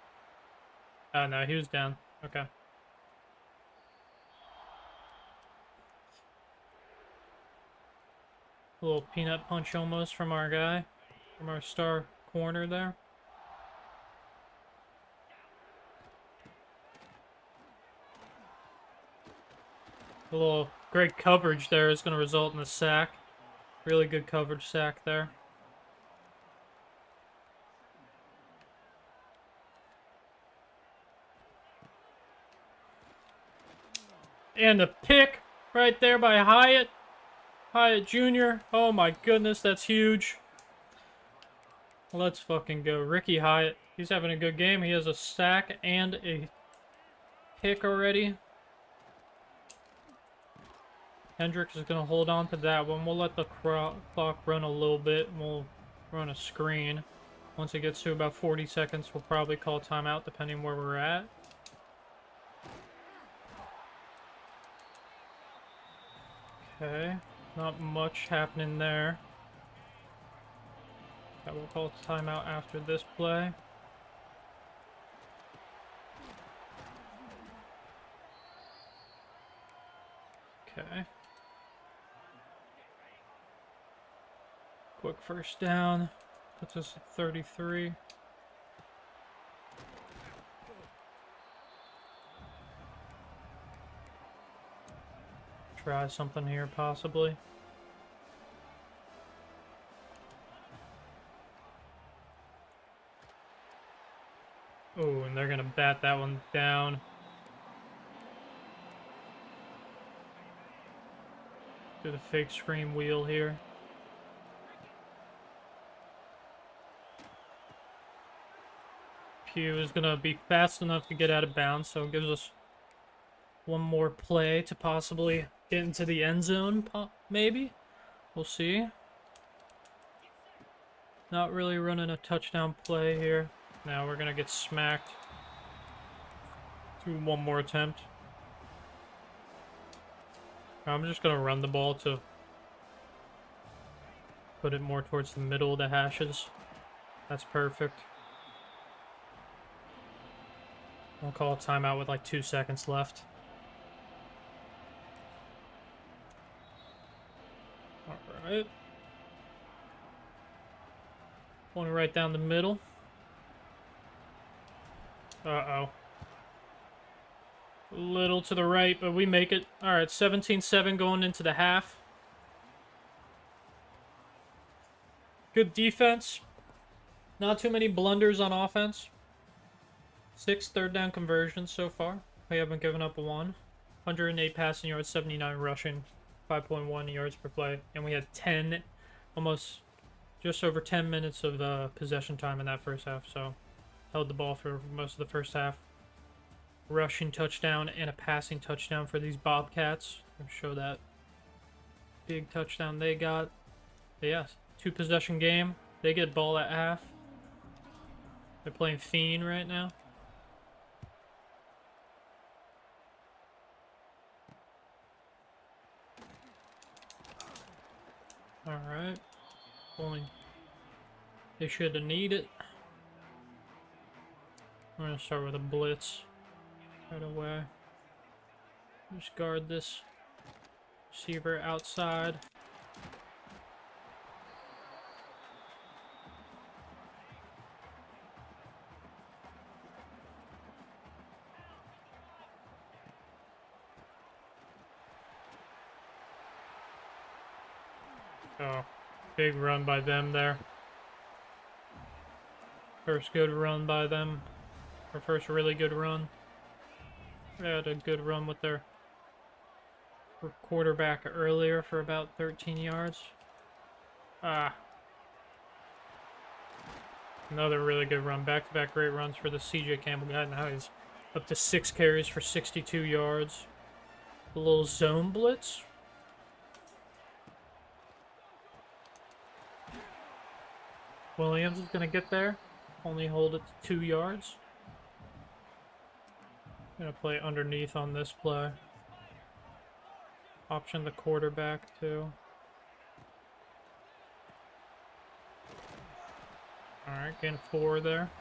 Oh, no, he was down. Okay. A little peanut punch almost from our guy. From our star corner there. A little great coverage there is going to result in a sack. Really good coverage sack there. And the pick right there by Hyatt. Hyatt Jr. Oh my goodness, that's huge. Let's fucking go. Ricky Hyatt. He's having a good game. He has a sack and a pick already. Hendricks is going to hold on to that one. We'll let the clock run a little bit. We'll run a screen. Once it gets to about 40 seconds, we'll probably call timeout depending where we're at. Okay. Not much happening there. Yeah, we'll call timeout after this play. Okay. Quick first down. Puts us at 33. Try something here, possibly. Oh, and they're gonna bat that one down. Do the fake screen wheel here. Pew is gonna be fast enough to get out of bounds, so it gives us one more play to possibly get into the end zone, maybe? We'll see. Not really running a touchdown play here. Now we're gonna get smacked. Do one more attempt. I'm just gonna run the ball to put it more towards the middle of the hashes. That's perfect. I'll call a timeout with like 2 seconds left. Alright. One right down the middle. Uh-oh. A little to the right, but we make it. All right, 17-7 going into the half. Good defense. Not too many blunders on offense. 6 third down conversions so far. We haven't given up one. 108 passing yards, 79 rushing, 5.1 yards per play. And we had 10, almost just over 10 minutes of possession time in that first half. So held the ball for most of the first half. Rushing touchdown and a passing touchdown for these Bobcats. I'll show that big touchdown they got. But yeah, 2 possession game. They get ball at half. They're playing Fiend right now. Alright. Only they should have needed it. I'm gonna start with a blitz right away. Just guard this receiver outside. Oh, big run by them there. First good run by them. Our first really good run. They had a good run with their quarterback earlier for about 13 yards. Ah. Another really good run. Back-to-back great runs for the CJ Campbell guy. Now he's up to 6 carries for 62 yards. A little zone blitz. Williams is going to get there. Only hold it to 2 yards. Going to play underneath on this play. Option the quarterback too. Alright, gain 4 there.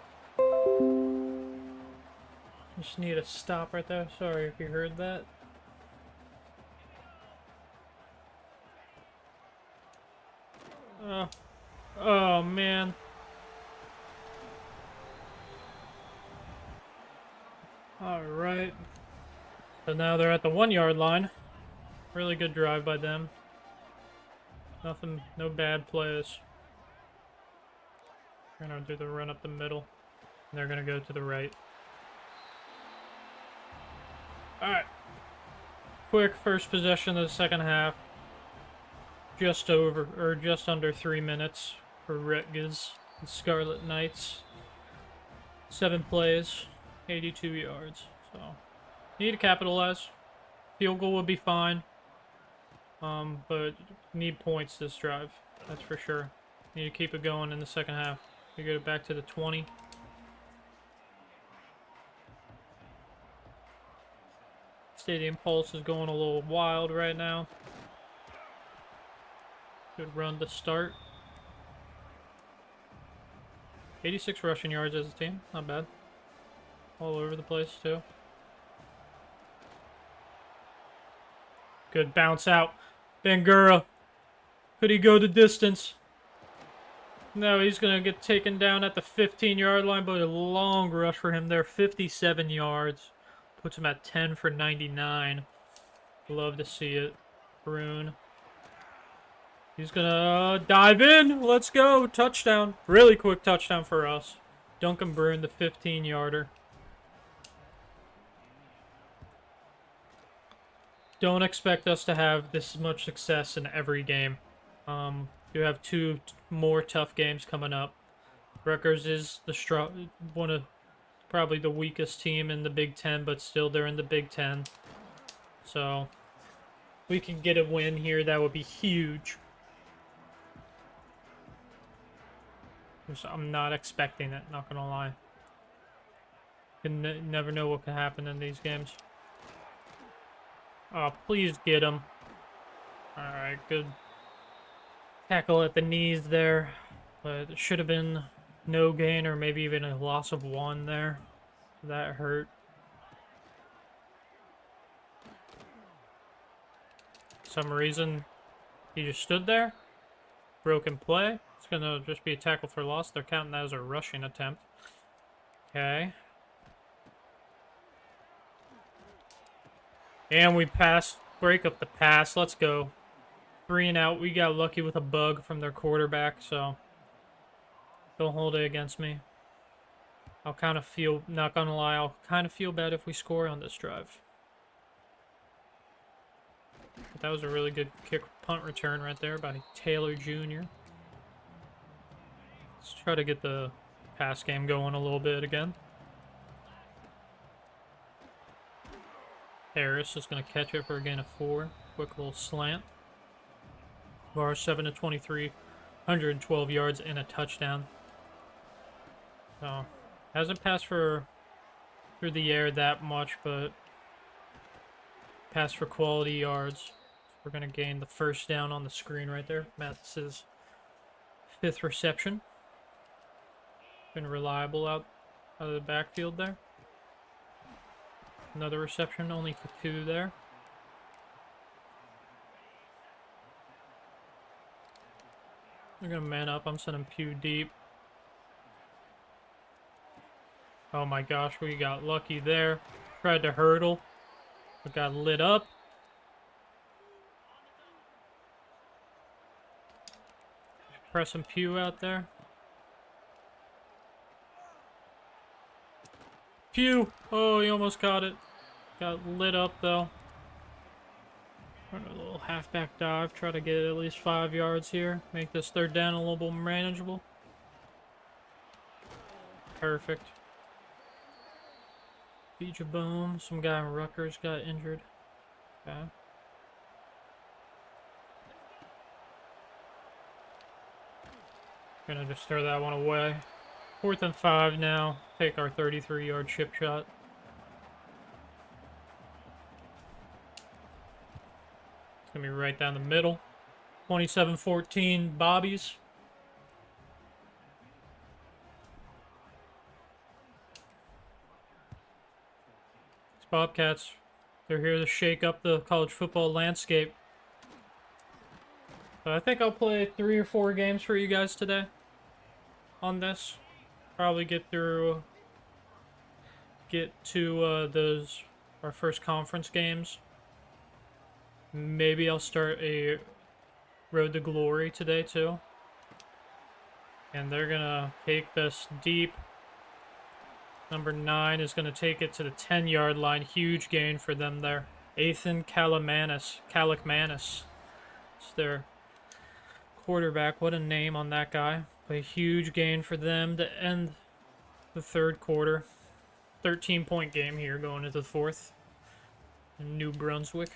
Just need a stop right there. Sorry if you heard that. Oh man. Alright. So now they're at the 1 yard line. Really good drive by them. Nothing, no bad plays. We're gonna do the run up the middle. And they're gonna go to the right. Alright. Quick first possession of the second half. Just under 3 minutes for Rutgers, the Scarlet Knights. 7 plays, 82 yards. So, need to capitalize. Field goal would be fine. But need points this drive. That's for sure. Need to keep it going in the second half. We get it back to the 20. Stadium Pulse is going a little wild right now. Good run to start. 86 rushing yards as a team. Not bad. All over the place, too. Good bounce out. Bangura. Could he go the distance? No, he's going to get taken down at the 15-yard line, but a long rush for him there. 57 yards. Puts him at 10 for 99. Love to see it. Brune. He's going to dive in. Let's go. Touchdown. Really quick touchdown for us. Duncan Brune, the 15-yarder. Don't expect us to have this much success in every game. You have 2 more tough games coming up. Rutgers is one of probably the weakest team in the Big Ten, but still they're in the Big Ten. So we can get a win here. That would be huge. I'm not expecting it, not gonna lie. You never know what can happen in these games. Oh, please get him. Alright, good tackle at the knees there. But it should have been no gain or maybe even a loss of 1 there. That hurt. For some reason, he just stood there. Broken play. It's going to just be a tackle for loss. They're counting that as a rushing attempt. Okay. And we pass, break up the pass. Let's go. 3 and out. We got lucky with a bug from their quarterback, so don't hold it against me. I'll kind of feel, not gonna lie, I'll kind of feel bad if we score on this drive. But that was a really good kick punt return right there by Taylor Jr. Let's try to get the pass game going a little bit again. Harris is going to catch it for a gain of 4. Quick little slant. Bar 7 to 23, 112 yards and a touchdown. So, hasn't passed through the air that much, but passed for quality yards. We're going to gain the first down on the screen right there. Mathis' 5th reception. Been reliable out of the backfield there. Another reception, only for 2 there. They're going to man up. I'm sending Pugh deep. Oh my gosh, we got lucky there. Tried to hurdle, but got lit up. Pressing Pugh out there. Pugh! Oh, he almost caught it. Got lit up though. Run a little halfback dive. Try to get at least 5 yards here. Make this 3rd down a little bit manageable. Perfect. Beat your boom. Some guy in Rutgers got injured. Okay. Gonna just throw that one away. 4th and 5 now. Take our 33-yard chip shot. It's gonna be right down the middle. 27-14 Bobbies. These Bobcats, they're here to shake up the college football landscape. So I think I'll play 3 or 4 games for you guys today on this. Probably get to those, our first conference games. Maybe I'll start a Road to Glory today too. And they're gonna take this deep. Number 9 is gonna take it to the 10-yard line. Huge gain for them there. Ethan Kalikmanis. It's their quarterback. What a name on that guy. A huge gain for them to end the 3rd quarter. 13-point game here going into the 4th in New Brunswick.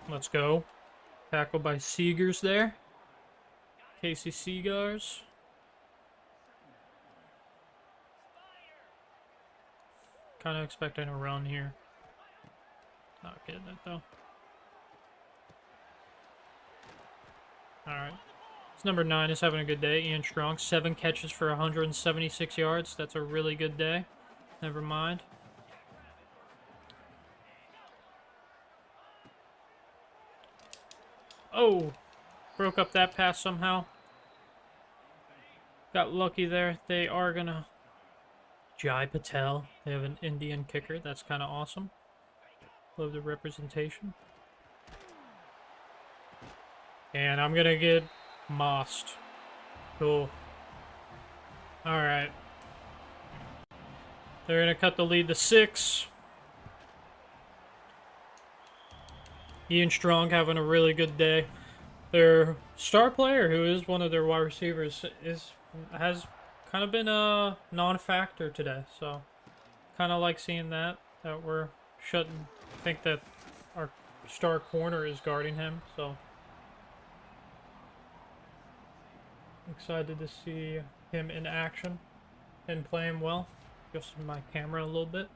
Let's go. Tackled by Seegers there. Casey Seegers. Kind of expecting a run here. Not getting it though. Alright. This number 9 is having a good day. Ian Strong, 7 catches for 176 yards. That's a really good day. Never mind. Oh! Broke up that pass somehow. Got lucky there. They are gonna... Jai Patel. They have an Indian kicker. That's kind of awesome. Love the representation. And I'm gonna get mossed. Cool. Alright. They're gonna cut the lead to 6. Ian Strong having a really good day. Their star player, who is one of their wide receivers, has kind of been a non-factor today, so kind of like seeing that we're shutting. I think that our star corner is guarding him, so excited to see him in action and playing well. Adjusting my camera a little bit.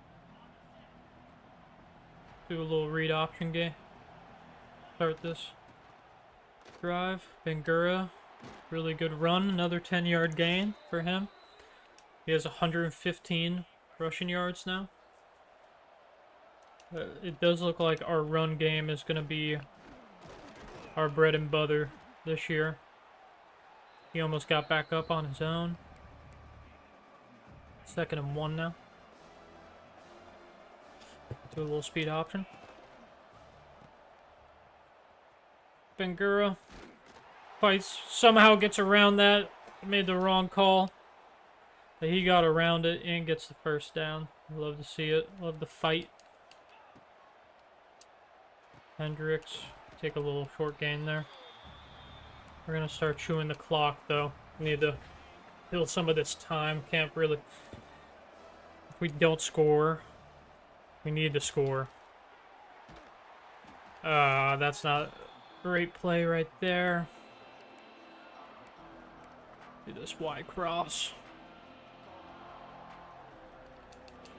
Do a little read option game. Start this drive. Bangura. Really good run. Another 10-yard gain for him. He has 115 rushing yards now. It does look like our run game is going to be our bread and butter this year. He almost got back up on his own. 2nd and 1 now. Do a little speed option. Bangura fights, somehow gets around that. Made the wrong call. But he got around it and gets the first down. Love to see it. Love the fight. Hendricks, take a little short gain there. We're going to start chewing the clock, though. We need to kill some of this time. Can't really... If we don't score, we need to score. That's not a great play right there. Do this wide cross.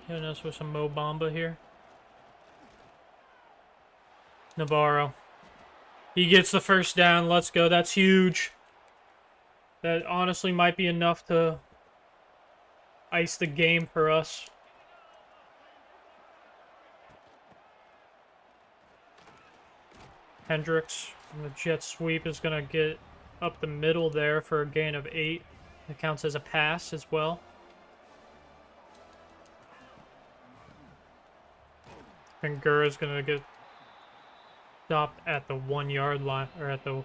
Hitting us with some Mo Bamba here. Navarro. He gets the first down. Let's go. That's huge. That honestly might be enough to ice the game for us. Hendricks from the jet sweep is going to get up the middle there for a gain of 8. It counts as a pass as well. Bangura is going to get stopped at the 1 yard line, or at the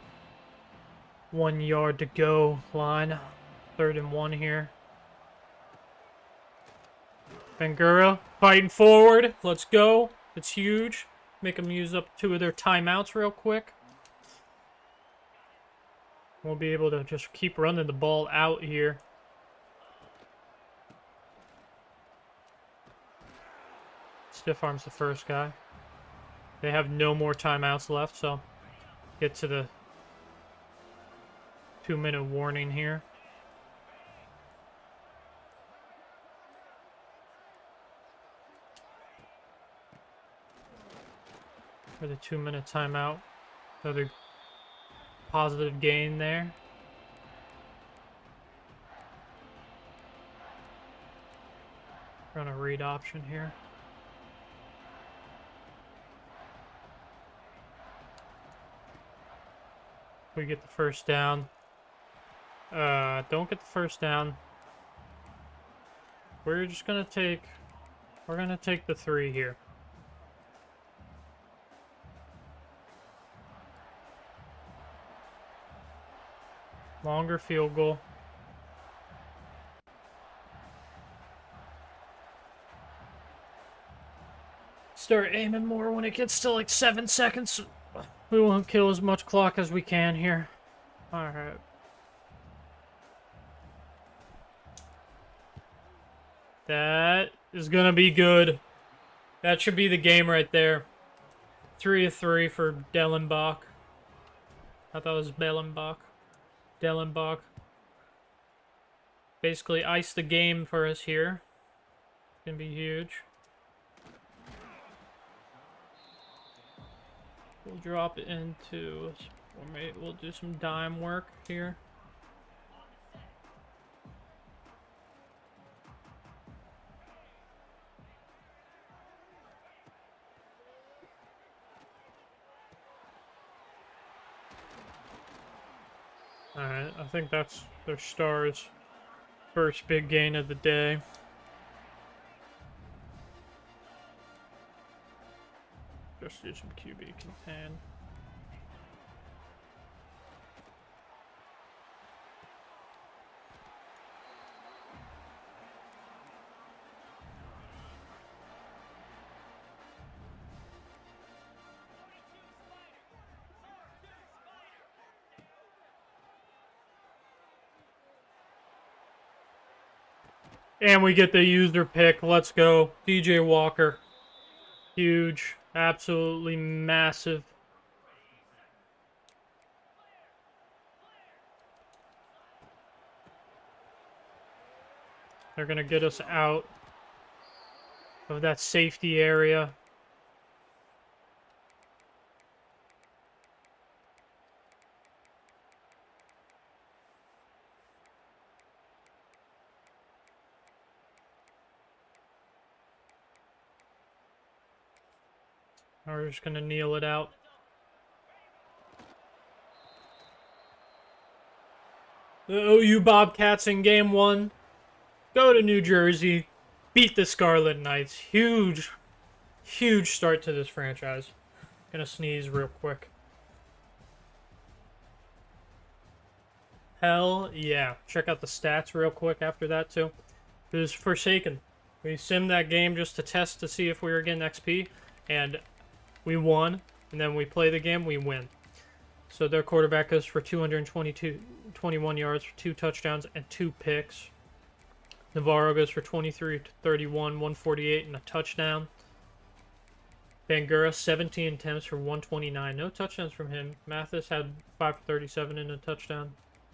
1 yard to go line. 3rd and 1 here. Bangura fighting forward. Let's go. It's huge. Make them use up 2 of their timeouts real quick. We'll be able to just keep running the ball out here. Stiff arms the first guy. They have no more timeouts left, so get to the 2-minute warning here. For the 2-minute timeout. Another positive gain there. Run a read option here. We get the first down. Don't get the first down. We're just gonna take... We're gonna take the 3 here. Longer field goal. Start aiming more when it gets to like 7 seconds. We won't kill as much clock as we can here. Alright. That is gonna be good. That should be the game right there. 3 of 3 for Dellenbach. I thought it was Bellenbach. Dellenbach. Basically iced the game for us here. It's gonna be huge. We'll drop it into... We'll do some dime work here. Alright, I think that's their Stars' first big gain of the day. Just do some QB contain. And we get the user pick. Let's go. DJ Walker. Huge. Absolutely massive. They're going to get us out of that safety area. We're just going to kneel it out. The OU Bobcats in game 1 go to New Jersey, beat the Scarlet Knights. Huge, huge start to this franchise. Gonna sneeze real quick. Hell yeah. Check out the stats real quick after that, too. It was Forsaken. We simmed that game just to test to see if we were getting XP, and we won. And then we play the game, we win. So their quarterback goes for 21 yards, 2 touchdowns, and 2 picks. Navarro goes for 23 to 31, 148, and a touchdown. Bangura, 17 attempts for 129. No touchdowns from him. Mathis had 5 for 37 and a touchdown.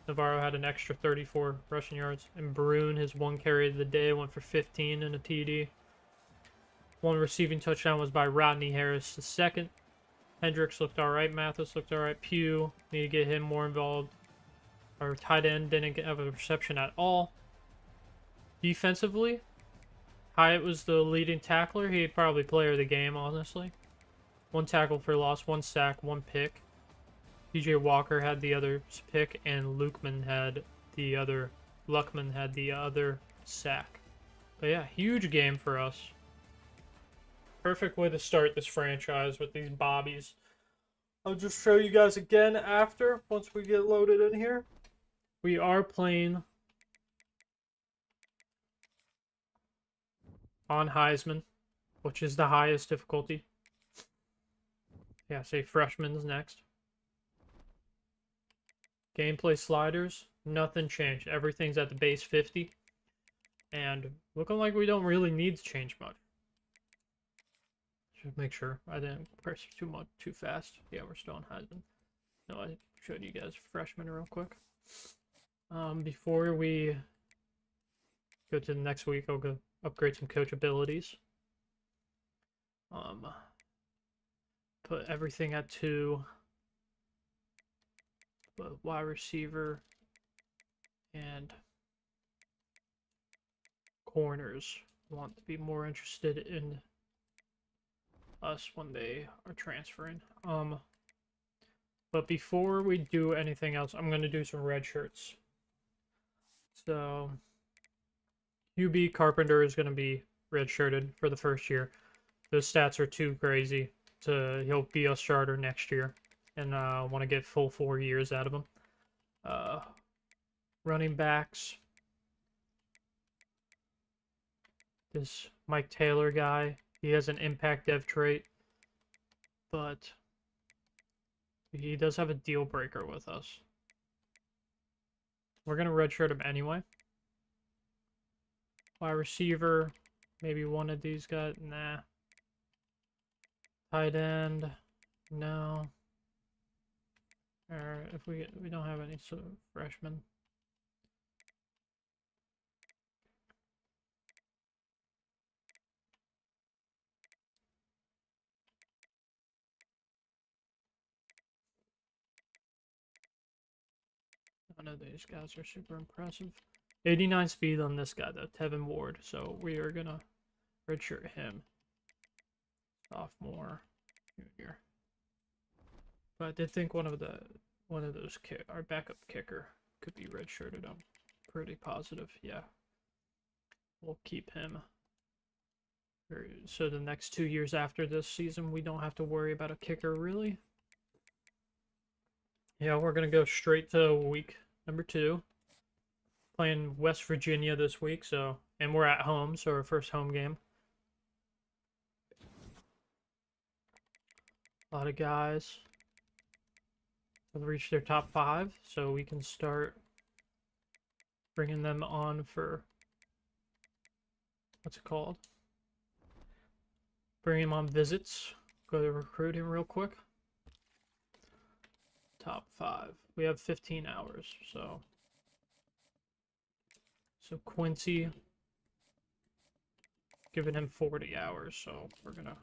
Navarro had an extra 34 rushing yards. And Brune, his 1 carry of the day, went for 15 and a TD. 1 receiving touchdown was by Rodney Harris II. Hendricks looked alright. Mathis looked alright. Pugh, need to get him more involved. Our tight end didn't have a reception at all. Defensively, Hyatt was the leading tackler. He'd probably player of the game, honestly. 1 tackle for loss, 1 sack, 1 pick. DJ Walker had the other pick, and Luckman had the other sack. But yeah, huge game for us. Perfect way to start this franchise with these bobbies. I'll just show you guys again after, once we get loaded in here. We are playing on Heisman, which is the highest difficulty. Yeah, say freshman's next. Gameplay sliders, nothing changed. Everything's at the base 50. And looking like we don't really need to change much. Should make sure I didn't press too fast. Yeah, we're still on Heisman. No, I showed you guys freshman real quick. Before we go to the next week, I'll go upgrade some coach abilities. Put everything at 2. But wide receiver and corners want to be more interested in us when they are transferring. But before we do anything else, I'm going to do some red shirts. So QB Carpenter is going to be red shirted for the first year. Those stats are too crazy. He'll be a starter next year. And want to get full 4 years out of him. Running backs. This Mike Taylor guy. He has an impact dev trait. But he does have a deal breaker with us. We're going to redshirt him anyway. Wide receiver. Maybe one of these guys. Nah. Tight end. No. Or if we don't have any sort of freshmen. None of these guys are super impressive. 89 speed on this guy though, Tevin Ward. So we are gonna redshirt him. Sophomore, junior. But I did think one of those our backup kicker could be redshirted. I'm pretty positive. Yeah, we'll keep him. So the next 2 years after this season, we don't have to worry about a kicker really. Yeah, we're gonna go straight to week number 2. Playing West Virginia this week, and we're at home, so our first home game. A lot of guys have reached their top 5, so we can start bringing them on for, what's it called? Bring them on visits. Go to recruiting real quick. Top 5. We have 15 hours, so Quincy, giving him 40 hours, so we're gonna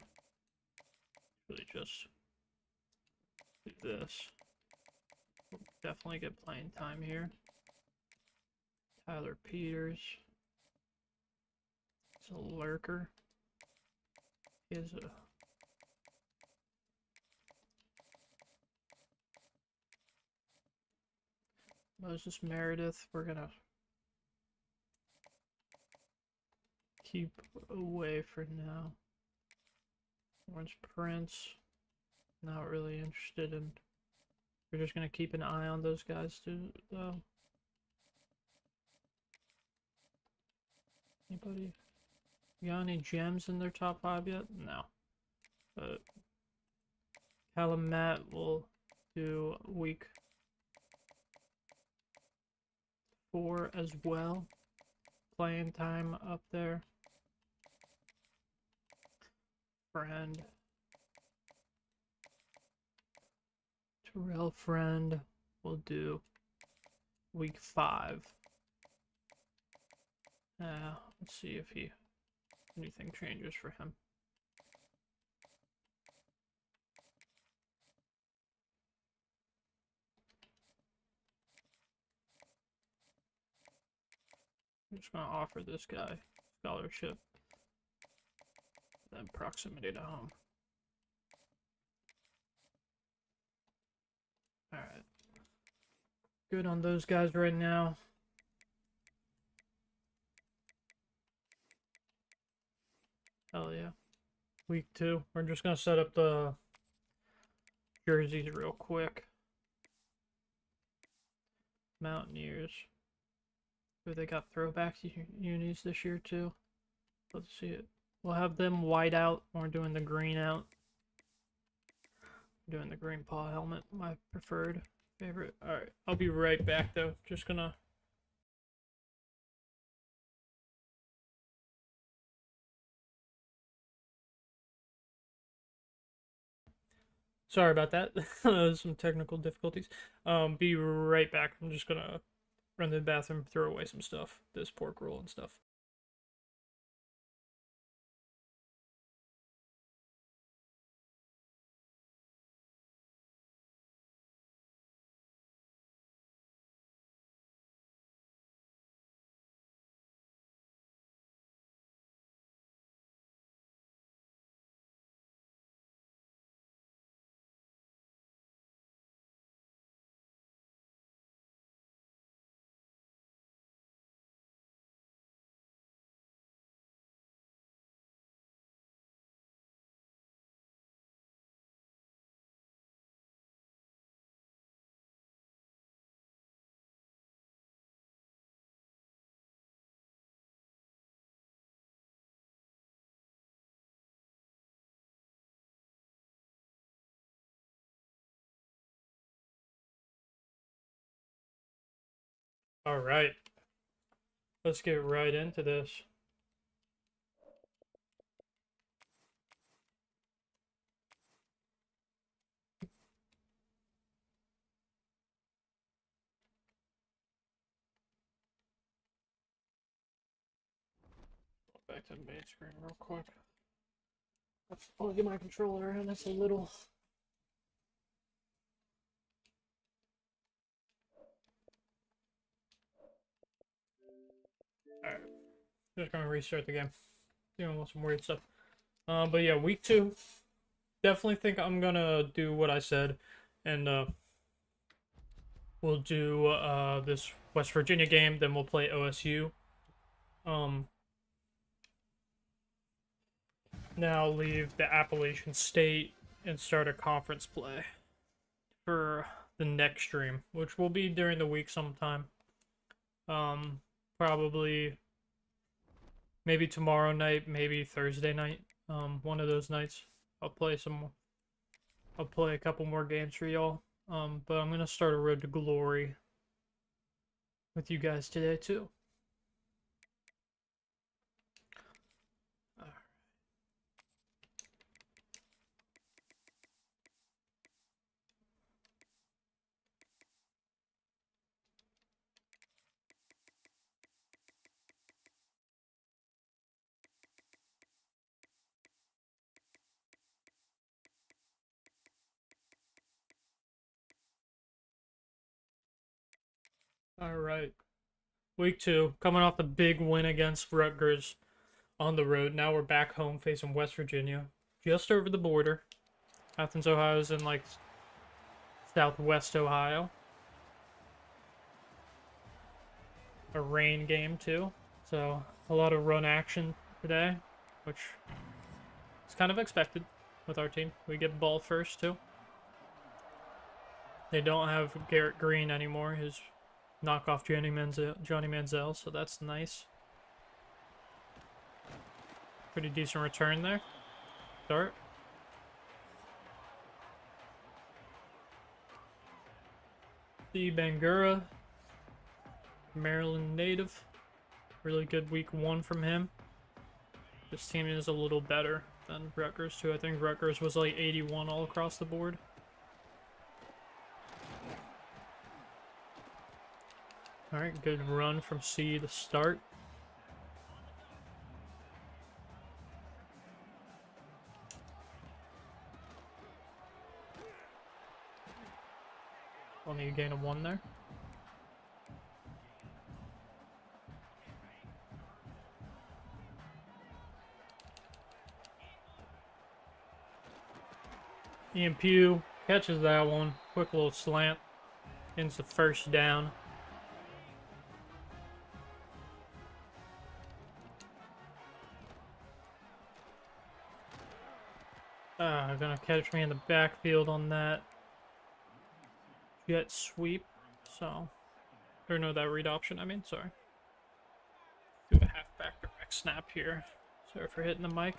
really just do this. We'll definitely get playing time here. Tyler Peters. It's a lurker. He is a Moses Meredith, we're gonna keep away for now. Orange Prince, not really interested in. We're just gonna keep an eye on those guys too, though. Anybody? You got any gems in their top 5 yet? No. But Calamat will do week 4 as well. Playing time up there. Friend. Terrell Friend will do week 5. Let's see if anything changes for him. I'm just gonna offer this guy scholarship. Then proximity to home. Alright. Good on those guys right now. Hell yeah. Week 2. We're just gonna set up the jerseys real quick. Mountaineers. Ooh, they got throwback unis this year too. Let's see it. We'll have them white out. We're doing the green out. Doing the green paw helmet, my preferred favorite. Alright, I'll be right back though. Just gonna. Sorry about that. Some technical difficulties. Be right back. I'm just gonna run to the bathroom, throw away some stuff. This pork roll and stuff. All right. Let's get right into this. Back to the main screen real quick. Let's plug in my controller and it's a little. Alright. Just gonna restart the game. Dealing with some weird stuff. But yeah, week 2. Definitely think I'm gonna do what I said. And we'll do this West Virginia game, then we'll play OSU. Now leave the Appalachian State and start a conference play for the next stream, which will be during the week sometime. Probably maybe tomorrow night, maybe Thursday night. One of those nights. I'll play a couple more games for y'all. But I'm gonna start a road to glory with you guys today too. All right. Week 2, coming off the big win against Rutgers on the road. Now we're back home facing West Virginia, just over the border. Athens, Ohio is in like southwest Ohio. a rain game too, so a lot of run action today, which is kind of expected with our team. We get ball first too. They don't have Garrett Green anymore, his knockoff Johnny Manziel, so that's nice. Pretty decent return there. Start. The Bangura, Maryland native. Really good week 1 from him. This team is a little better than Rutgers too. I think Rutgers was like 81 all across the board. Alright, good run from C to start. Only a gain of 1 there. Ian Pugh catches that one. Quick little slant. Ends the first down. Gonna catch me in the backfield on that jet sweep. So, or no, that read option, I mean, sorry. Do a halfback direct snap here. Sorry for hitting the mic.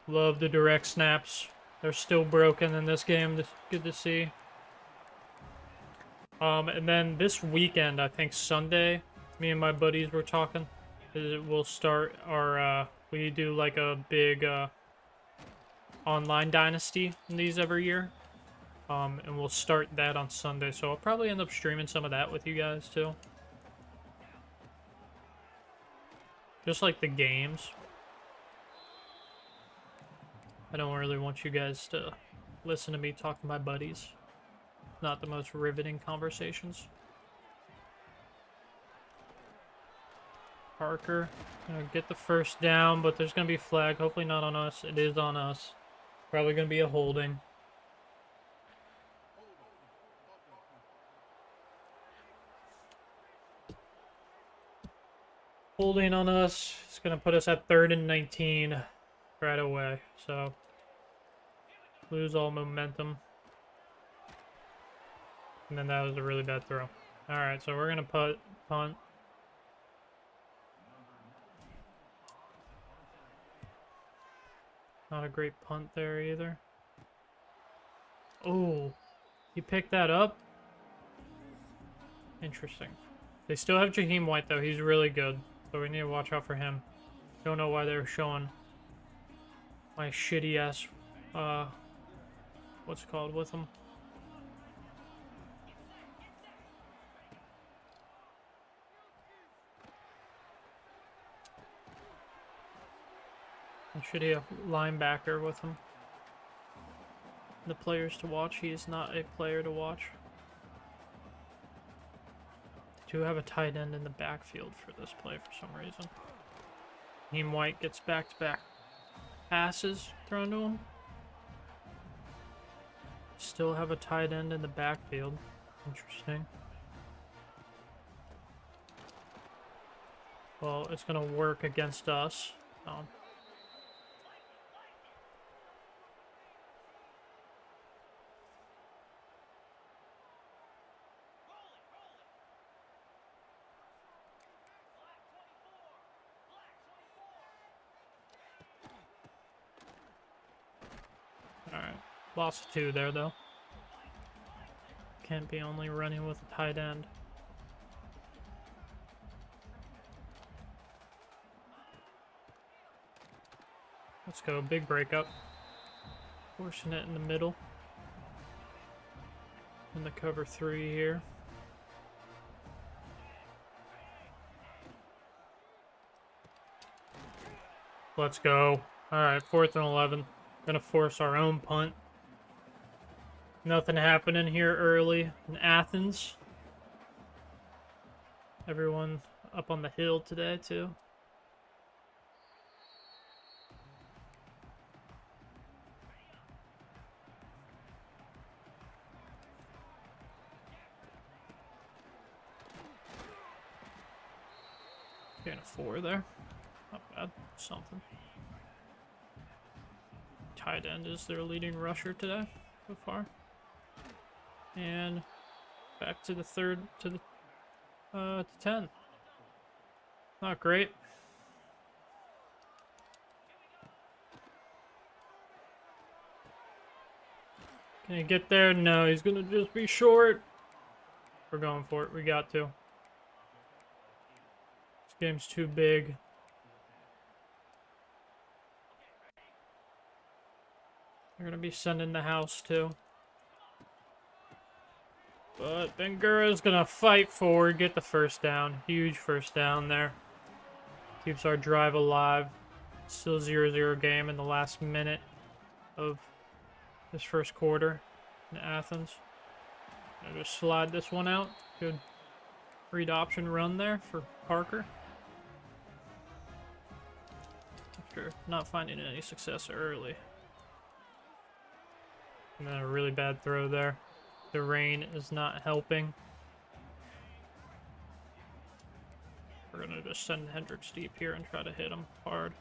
Love the direct snaps. They're still broken in this game. It's good to see. And then this weekend, I think Sunday, me and my buddies were talking. We'll start our, we do like a big, online Dynasty in these every year. And we'll start that on Sunday. So I'll probably end up streaming some of that with you guys too. Just like the games. I don't really want you guys to listen to me talk to my buddies. Not the most riveting conversations. Parker gonna get the first down, but there's gonna be a flag. Hopefully not on us. It is on us. Probably gonna be a holding. Holding on us. It's gonna put us at 3rd and 19 right away. So lose all momentum. And then that was a really bad throw. Alright, so we're gonna punt. Not a great punt there either. Oh, he picked that up? Interesting. They still have Jaheim White though, he's really good. So we need to watch out for him. Don't know why they're showing my shitty ass, what's it called with him? Shitty linebacker with him. The players to watch, he is not a player to watch. They do have a tight end in the backfield for this play for some reason. Jaheim White gets back-to-back passes thrown to him. Still have a tight end in the backfield. Interesting. Well, it's going to work against us. Alright, lost 2 there though. Can't be only running with a tight end. Let's go, big breakup. Forcing it in the middle. In the cover 3 here. Let's go. Alright, 4th and 11. Gonna force our own punt. Nothing happening here early in Athens. Everyone up on the hill today, too. Getting a 4 there. Not bad. Something. Tight end is their leading rusher today so far. And back to the third, to 10. Not great. Can he get there? No, he's gonna just be short. We're going for it. We got to. This game's too big. They're gonna be sending the house too. But Bangura's gonna fight forward, get the first down. Huge first down there. Keeps our drive alive. Still 0-0 game in the last minute of this first quarter in Athens. I'll just slide this one out. Good read option run there for Parker. After not finding any success early. And then a really bad throw there. The rain is not helping. We're going to just send Hendricks deep here and try to hit him hard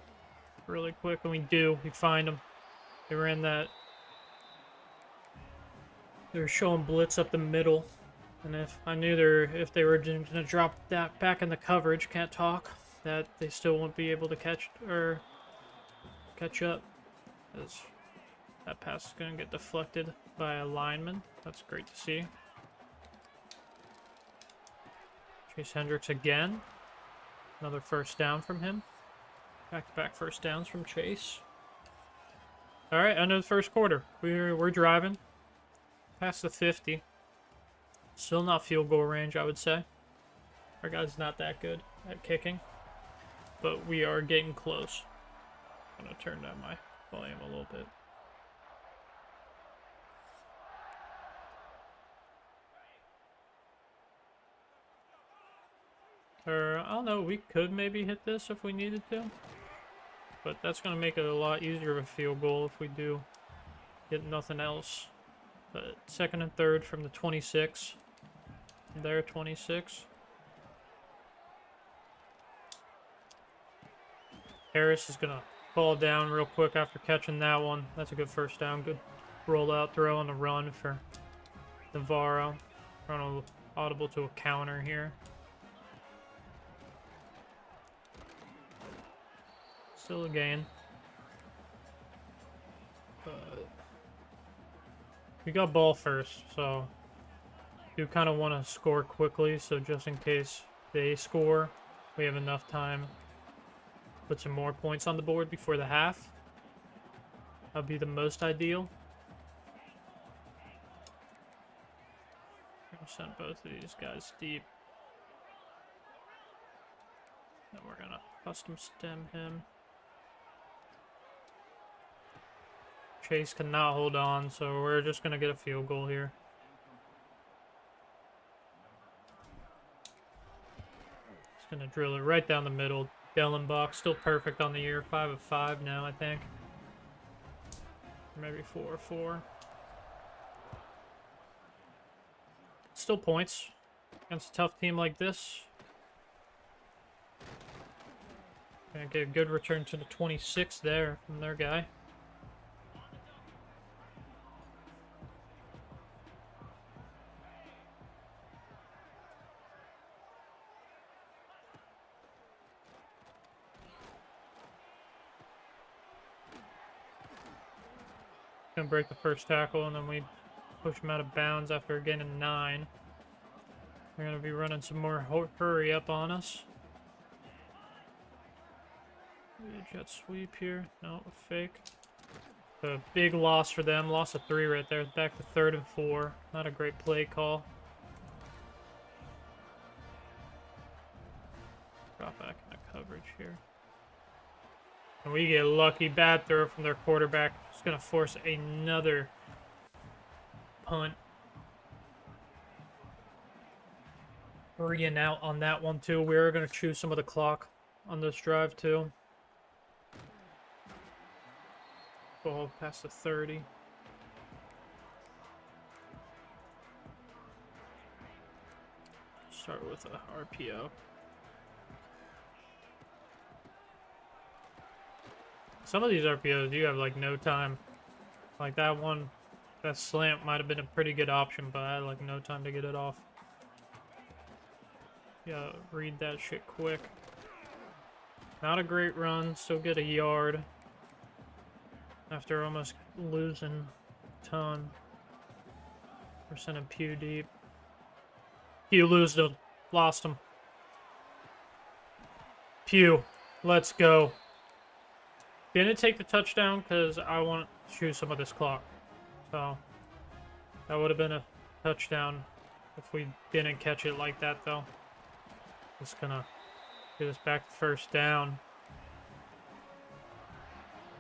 really quick. And we do. We find him. They ran that. They're showing blitz up the middle. And if I knew if they were going to drop that back in the coverage, can't talk, that they still won't be able to catch up. As that pass is going to get deflected by a lineman. That's great to see. Chase Hendricks again. Another first down from him. Back-to-back first downs from Chase. All right, end of the first quarter. We're driving past the 50. Still not field goal range, I would say. Our guy's not that good at kicking, but we are getting close. I'm gonna turn down my volume a little bit. Or, I don't know, we could maybe hit this if we needed to. But that's going to make it a lot easier of a field goal if we do get nothing else. But second and third from the 26. There, 26. Harris is going to fall down real quick after catching that one. That's a good first down. Good rollout throw on the run for Navarro. Run audible to a counter here. Still a gain. But we got ball first, so do kind of want to score quickly, so just in case they score, we have enough time to put some more points on the board before the half. That'd be the most ideal. I'm gonna send both of these guys deep. Then we're gonna custom stem him. Chase cannot hold on, so we're just going to get a field goal here. Just going to drill it right down the middle. Dellenbach still perfect on the year. 5 of 5 now, I think. Maybe 4 of 4. Still points against a tough team like this. Gonna get a good return to the 26 there from their guy. Gonna break the first tackle, and then we push him out of bounds after getting a 9. They're gonna be running some more hurry up on us. Jet sweep here. No, fake. A big loss for them. Loss of 3 right there. Back to 3rd and 4. Not a great play call. Drop back into coverage here. And we get lucky. Bad throw from their quarterback. It's going to force another punt. 3 and out on that one, too. We're going to choose some of the clock on this drive, too. Ball past the 30. Start with a RPO. Some of these RPOs, you have like no time. Like that one, that slant might have been a pretty good option, but I had like no time to get it off. Yeah, read that shit quick. Not a great run, still get a yard. After almost losing a ton. We're sending Pew deep. Pew lose them. Lost him. Pew, let's go. Didn't take the touchdown because I want to chew some of this clock. So, that would have been a touchdown if we didn't catch it like that, though. Just gonna get us back to first down.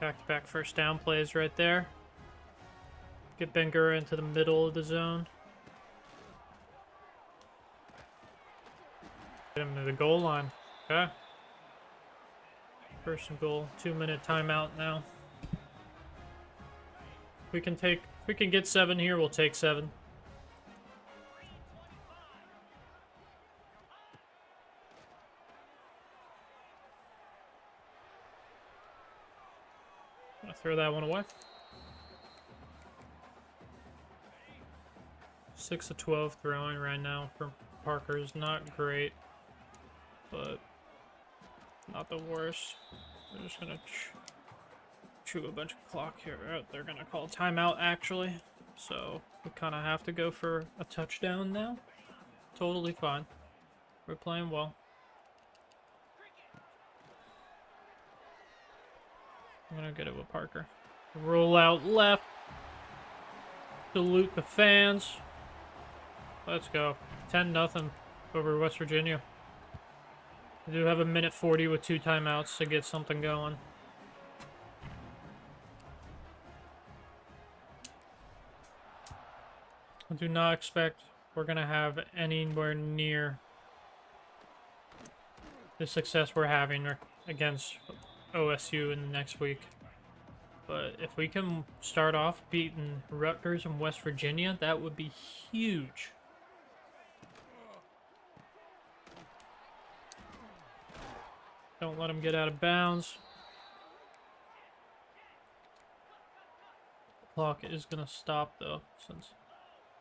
Back-to-back first down plays right there. Get Bengura into the middle of the zone. Get him to the goal line. Okay. First and goal. 2-minute timeout now. We can get 7 here, we'll take 7. I'll throw that one away. 6 of 12 throwing right now for Parker is not great, but not the worst. We're just gonna chew a bunch of clock here. They're gonna call timeout actually, so we kind of have to go for a touchdown now. Totally fine. We're playing well. I'm gonna get it with Parker. Roll out left. Salute the fans. Let's go. 10-0 over West Virginia. We do have a minute 40 with 2 timeouts to get something going. I do not expect we're going to have anywhere near the success we're having against OSU in the next week. But if we can start off beating Rutgers and West Virginia, that would be huge. Don't let them get out of bounds. Clock is going to stop, though, since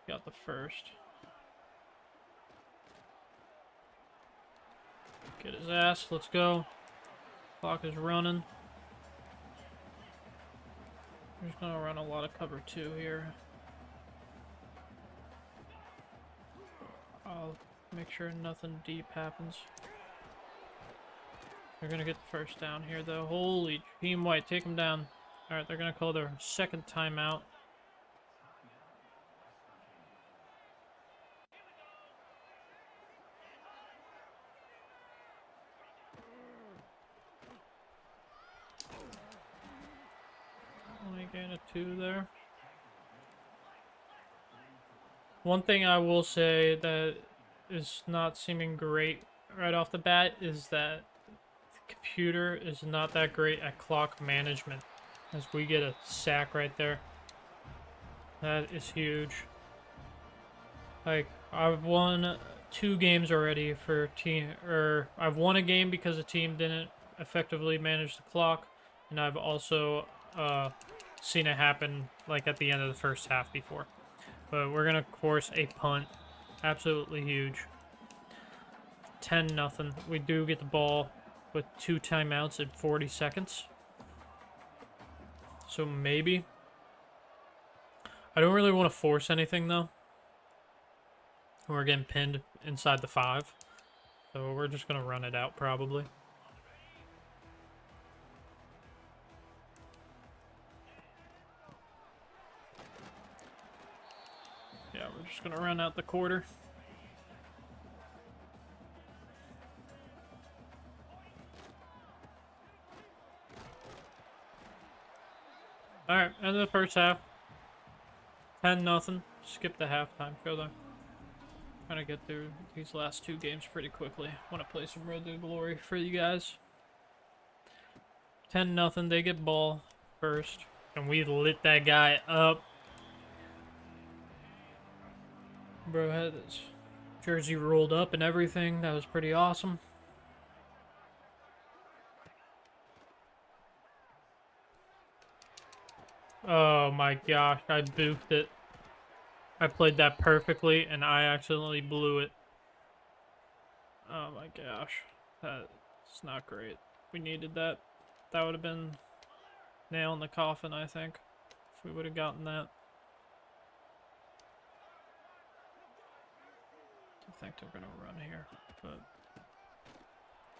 we got the first. Get his ass. Let's go. Clock is running. We're just going to run a lot of cover 2 here. I'll make sure nothing deep happens. They're going to get the first down here, though. Holy, Team White, take them down. Alright, they're going to call their second timeout. Only gain a 2 there. One thing I will say that is not seeming great right off the bat is that the computer is not that great at clock management. As we get a sack right there. That is huge. Like, I've won 2 games already for team, or I've won a game because the team didn't effectively manage the clock, and I've also seen it happen like at the end of the first half before. But we're gonna force a punt. Absolutely huge. 10-0. We do get the ball with 2 timeouts in 40 seconds. So maybe. I don't really want to force anything though. We're getting pinned inside the 5. So we're just gonna run it out probably. Yeah, we're just gonna run out the quarter. Alright, end of the first half. 10-0. Skip the halftime show though. Trying to get through these last 2 games pretty quickly. Want to play some Road to Glory for you guys. 10-0. They get ball first. And we lit that guy up. Bro had his jersey rolled up and everything. That was pretty awesome. Oh my gosh, I boofed it. I played that perfectly, and I accidentally blew it. Oh my gosh. That's not great. We needed that. That would have been nail in the coffin, I think, if we would have gotten that. I think they're going to run here, but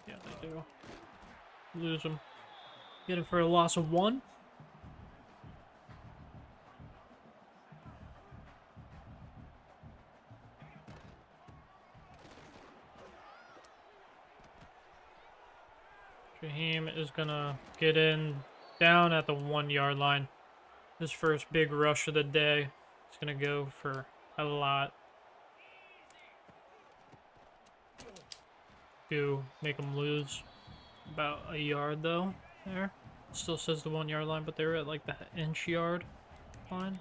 yeah, they do. Lose them. Get him for a loss of 1. Shaheem is gonna get in down at the 1-yard line. His first big rush of the day. He's gonna go for a lot. To make him lose about a yard though. There. Still says the 1-yard line, but they're at like the inch yard line.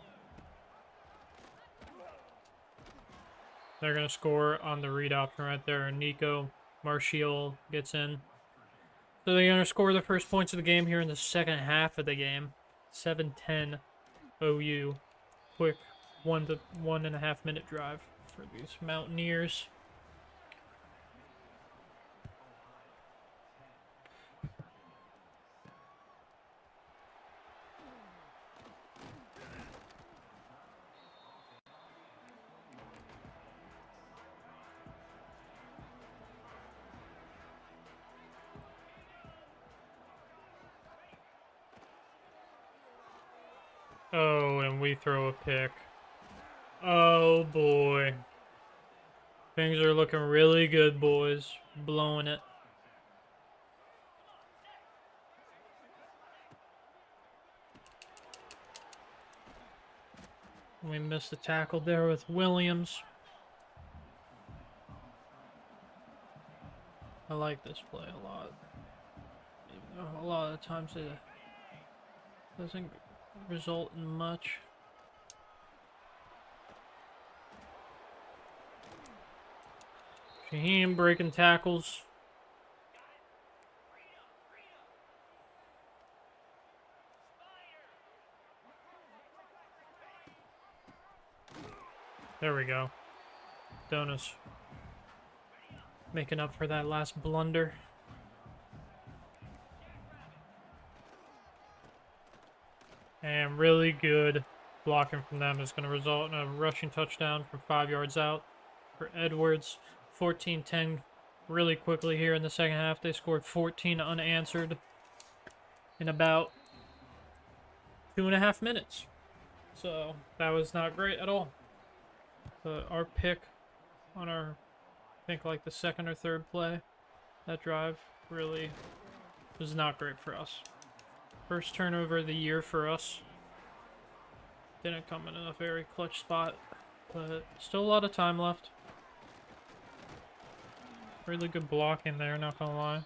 They're gonna score on the read option right there. Nico Martial gets in. So they're gonna score the first points of the game here in the second half of the game. 7-10 OU. Quick 1 to 1.5 minute drive for these Mountaineers. Oh, and we throw a pick. Oh boy. Things are looking really good, boys. Blowing it. We missed the tackle there with Williams. I like this play a lot. Even though a lot of the times it doesn't result in much. Shaheem breaking tackles. There we go. Donis making up for that last blunder. And really good blocking from them is going to result in a rushing touchdown from 5 yards out for Edwards. 14-10 really quickly here in the second half. They scored 14 unanswered in about 2.5 minutes. So that was not great at all. But our pick on our, I think like the second or third play, that drive really was not great for us. First turnover of the year for us. Didn't come in a very clutch spot, but still a lot of time left. Really good blocking there, not gonna lie.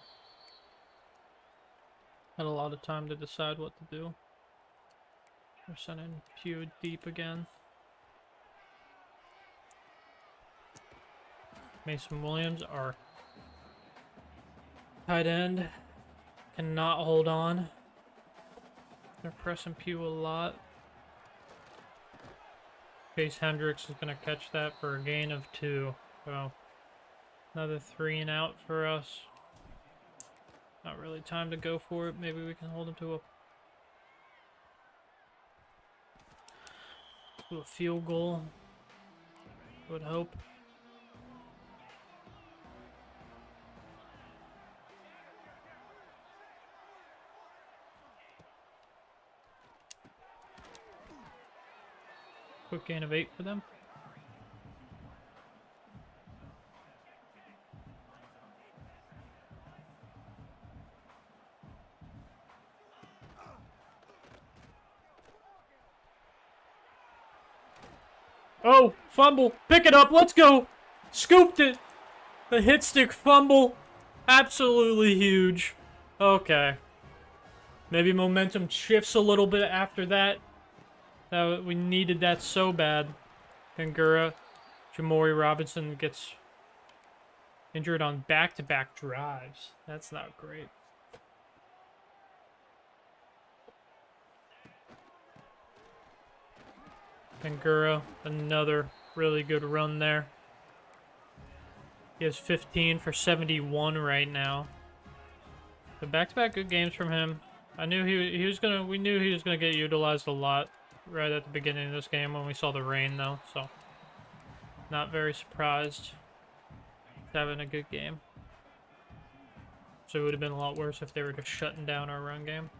Had a lot of time to decide what to do. We're sending Pew deep again. Mason Williams, our tight end, cannot hold on. They're pressing Pew a lot. Chase Hendricks is going to catch that for a gain of 2. So another 3 and out for us. Not really time to go for it. Maybe we can hold him to a field goal. Would hope. Quick gain of 8 for them. Oh, fumble. Pick it up. Let's go. Scooped it. The hit stick fumble. Absolutely huge. Okay. Maybe momentum shifts a little bit after that. We needed that so bad. Kangura, Jamori Robinson gets injured on back-to-back drives. That's not great. Bangura, another really good run there. He has 15 for 71 right now. So back-to-back good games from him. I knew he was gonna. We knew he was gonna get utilized a lot right at the beginning of this game when we saw the rain, though. So not very surprised. He's having a good game. So it would have been a lot worse if they were just shutting down our run game.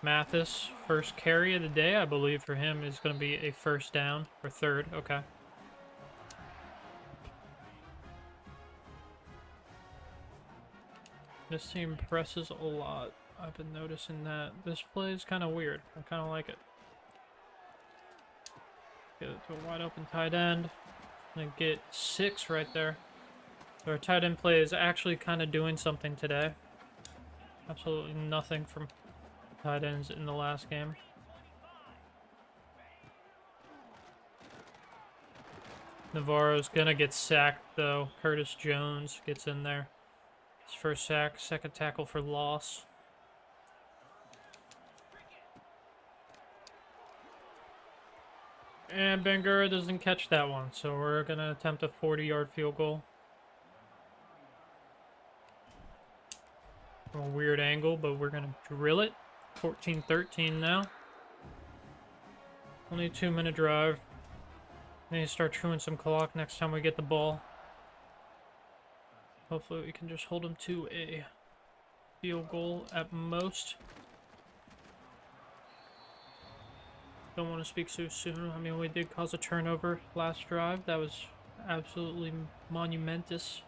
Mathis, first carry of the day, I believe, for him is going to be a first down, or third, okay. This team presses a lot. I've been noticing that. This play is kind of weird. I kind of like it. Get it to a wide open tight end. And get 6 right there. So our tight end play is actually kind of doing something today. Absolutely nothing from tight ends in the last game. Navarro's gonna get sacked though. Curtis Jones gets in there. His first sack, second tackle for loss. And Bangura doesn't catch that one, so we're gonna attempt a 40-yard field goal. From a weird angle, but we're gonna drill it. 14-13 now. Only a 2-minute drive. Need to start chewing some clock next time we get the ball. Hopefully we can just hold them to a field goal at most. Don't want to speak so soon. I mean, we did cause a turnover last drive. That was absolutely monumentous.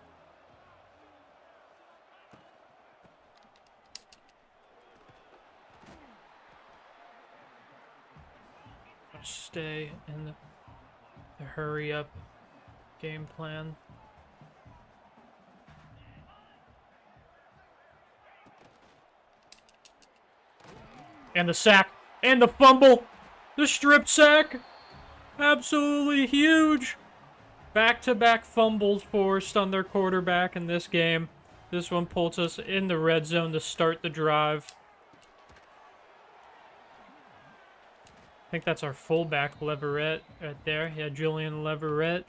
Stay in the hurry up game plan. And the sack. And the fumble. The strip sack. Absolutely huge. Back-to-back fumbles forced on their quarterback in this game. This one puts us in the red zone to start the drive. I think that's our fullback, Leverett, right there. Yeah, Julian Leverett.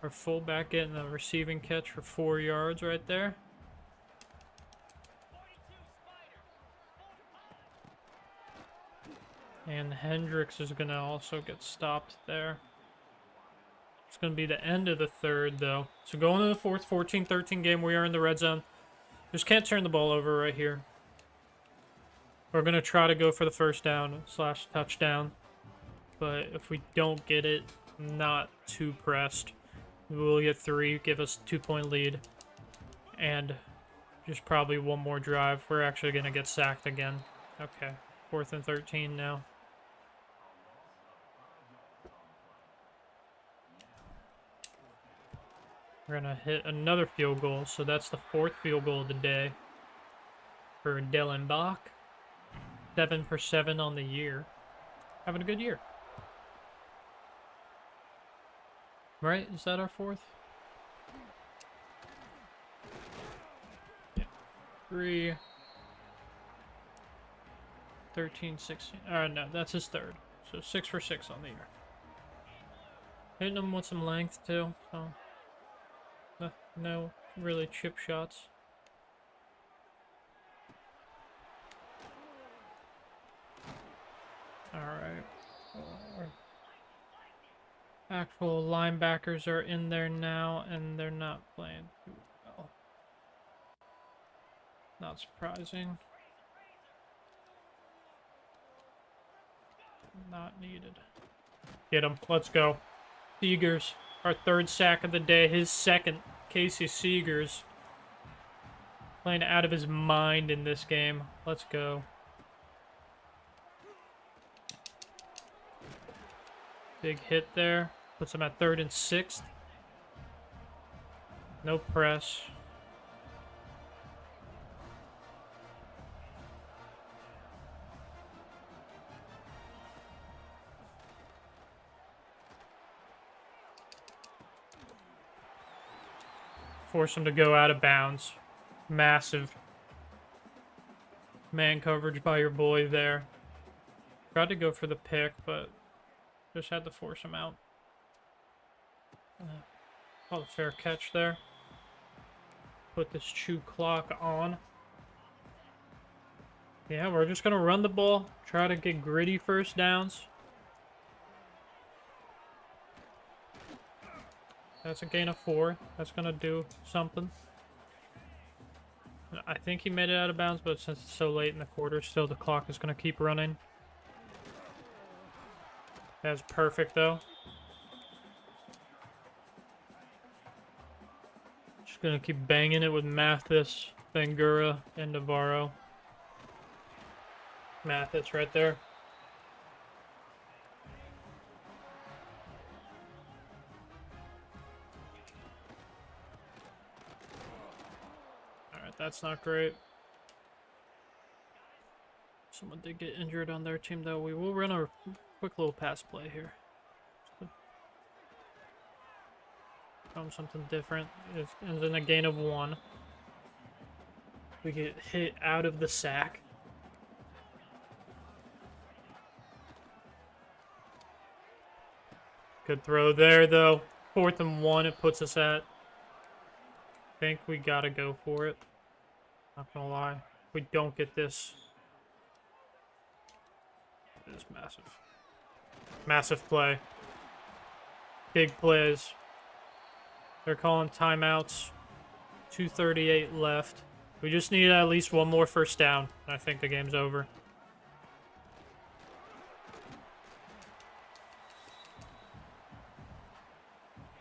Our fullback getting a receiving catch for 4 yards right there. And Hendricks is going to also get stopped there. It's going to be the end of the third, though. So going into the fourth, 14-13 game, we are in the red zone. Just can't turn the ball over right here. We're going to try to go for the first down / touchdown. But if we don't get it, I'm not too pressed. We'll get 3, give us a 2-point lead. And just probably one more drive. We're actually going to get sacked again. Okay, 4th and 13 now. We're going to hit another field goal, so that's the 4th field goal of the day for Dylan Bach. 7 for 7 on the year. Having a good year. Right? Is that our 4th? Yeah. 3. 13, 16. No, that's his 3rd. So 6 for 6 on the year. Hitting him with some length, too. So no really chip shots. Alright. Actual linebackers are in there now, and they're not playing too well. Not surprising. Not needed. Get him. Let's go. Seegers, our 3rd sack of the day. His 2nd. Casey Seegers. Playing out of his mind in this game. Let's go. Big hit there. Puts him at 3rd and 6th. No press. Force him to go out of bounds. Massive man coverage by your boy there. Tried to go for the pick, but Just had to force him out. Oh, fair catch there. Put this chew clock on. Yeah, we're just going to run the ball. Try to get gritty first downs. That's a gain of 4. That's going to do something. I think he made it out of bounds, but since it's so late in the quarter, still the clock is going to keep running. That's perfect, though. Just going to keep banging it with Mathis, Bangura, and Navarro. Mathis right there. Alright, that's not great. Someone did get injured on their team, though. We will run a quick little pass play here. Something different. It ends in a gain of 1. We get hit out of the sack. Good throw there, though. 4th and 1, it puts us at. I think we gotta go for it. Not gonna lie. If we don't get this, it is massive. Massive play. Big plays. They're calling timeouts. 2:38 left. We just need at least one more first down. And I think the game's over.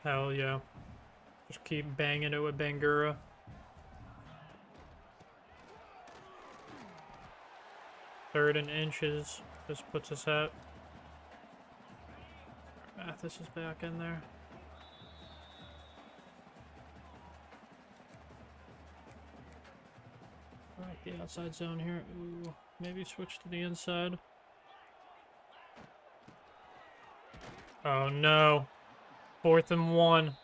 Hell yeah. Just keep banging it with Bangura. Third and inches. This puts us at. Mathis is back in there. Right, the outside zone here. Ooh, maybe switch to the inside. Oh no. 4th and 1.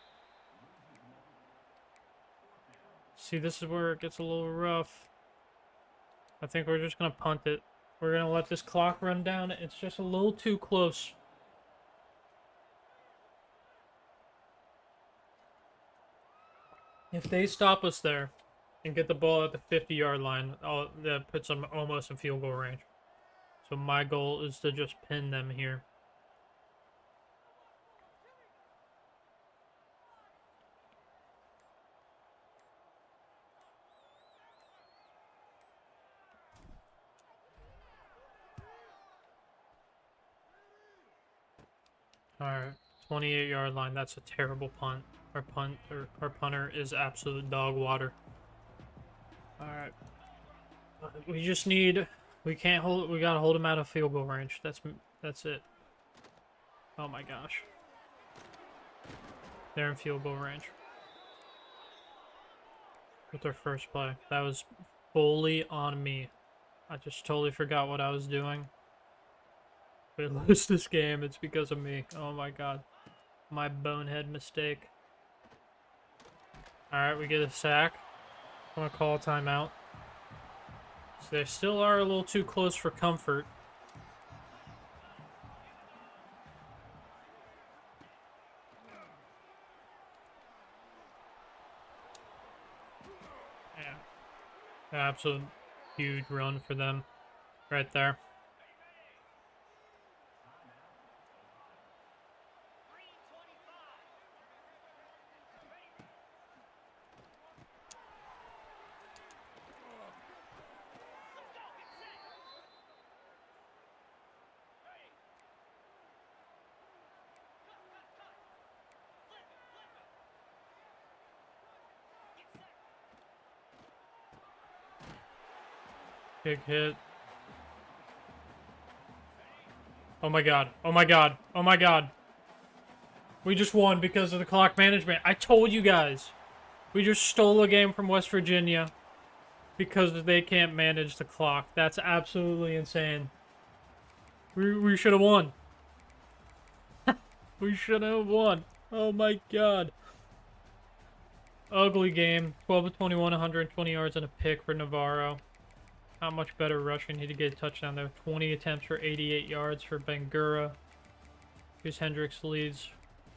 See, this is where it gets a little rough. I think we're just going to punt it. We're going to let this clock run down. It's just a little too close. If they stop us there and get the ball at the 50-yard line, that puts them almost in field goal range. So my goal is to just pin them here. Alright, 28-yard line. That's a terrible punt. Our punter is absolute dog water. Alright. We just need... We can't hold... We gotta hold him out of field goal range. That's it. Oh my gosh. They're in field goal range. With their first play. That was fully on me. I just totally forgot what I was doing. If we lose this game, it's because of me. Oh my god. My bonehead mistake. Alright, we get a sack. I'm gonna call a timeout. So they still are a little too close for comfort. Yeah. Absolute huge run for them. Right there. Big hit. Oh my god. Oh my god. Oh my god. We just won because of the clock management. I told you guys. We just stole a game from West Virginia because they can't manage the clock. That's absolutely insane. We should have won. We should have won. Oh my god. Ugly game. 12 of 21, 120 yards and a pick for Navarro. Not much better rushing. He did get a touchdown there. 20 attempts for 88 yards for Bangura. Here's Hendricks leads,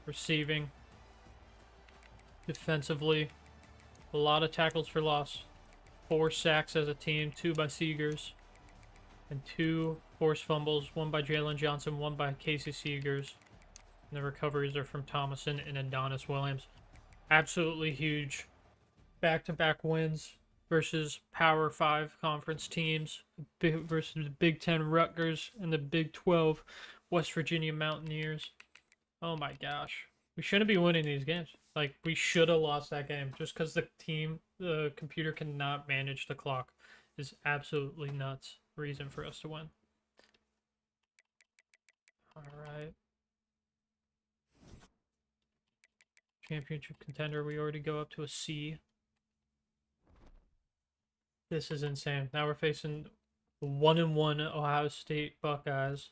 receiving, defensively. A lot of tackles for loss. 4 sacks as a team, 2 by Seegers, and 2 forced fumbles, 1 by Jalen Johnson, 1 by Casey Seegers. And the recoveries are from Thomason and Adonis Williams. Absolutely huge back-to-back wins versus Power 5 conference teams versus the Big 10 Rutgers and the Big 12 West Virginia Mountaineers. Oh my gosh. We shouldn't be winning these games. Like, we should have lost that game just because the computer cannot manage the clock is absolutely nuts. Reason for us to win. Alright. Championship contender, we already go up to a C. This is insane. Now we're facing the 1-1 Ohio State Buckeyes.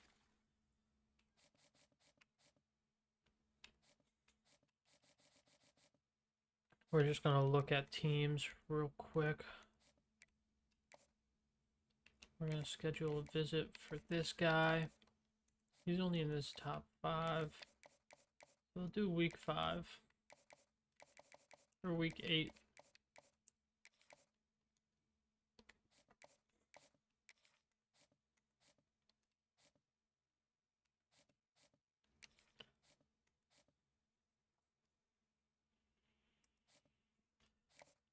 We're just going to look at teams real quick. We're going to schedule a visit for this guy. He's only in this top 5. We'll do week 5. Or week 8.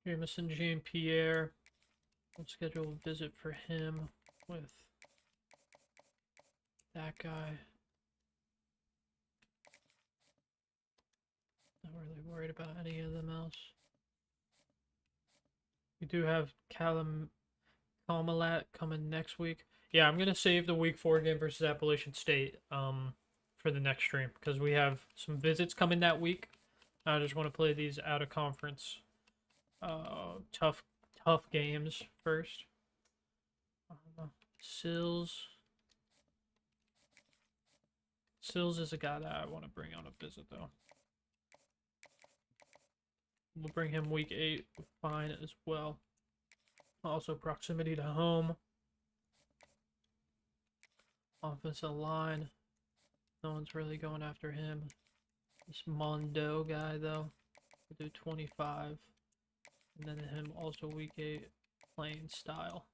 Jameson Jean-Pierre. We'll schedule a visit for him with that guy. Not really worried about any of them else. We do have Callum Kalmalat coming next week. Yeah, I'm gonna save the week 4 game versus Appalachian State for the next stream because we have some visits coming that week. I just want to play these out of conference tough games first. Sills is a guy that I want to bring on a visit though. We'll bring him week 8 fine as well. Also proximity to home. Offensive line. No one's really going after him. This Mondo guy though. We'll do 25. And then him also week 8 playing style.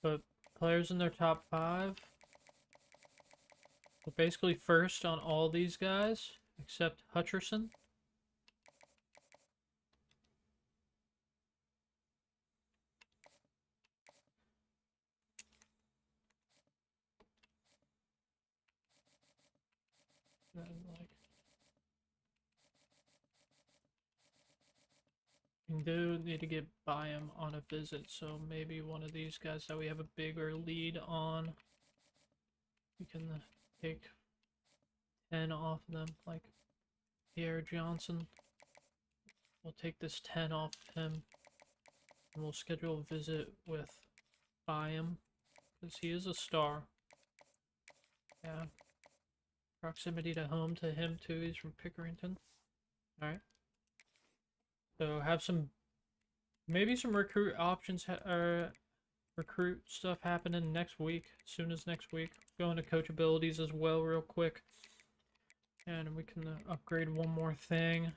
But players in their top 5. We're basically first on all these guys except Hutcherson. We do need to get by him on a visit, so maybe one of these guys that we have a bigger lead on, we can take 10 off of them, like Pierre Johnson. We'll take this 10 off of him, and we'll schedule a visit with Byam, because he is a star. Yeah. Proximity to home to him too, he's from Pickerington. Alright. So have maybe some recruit options, recruit stuff happening next week, as soon as next week. Go into coachabilities as well real quick. And we can upgrade one more thing.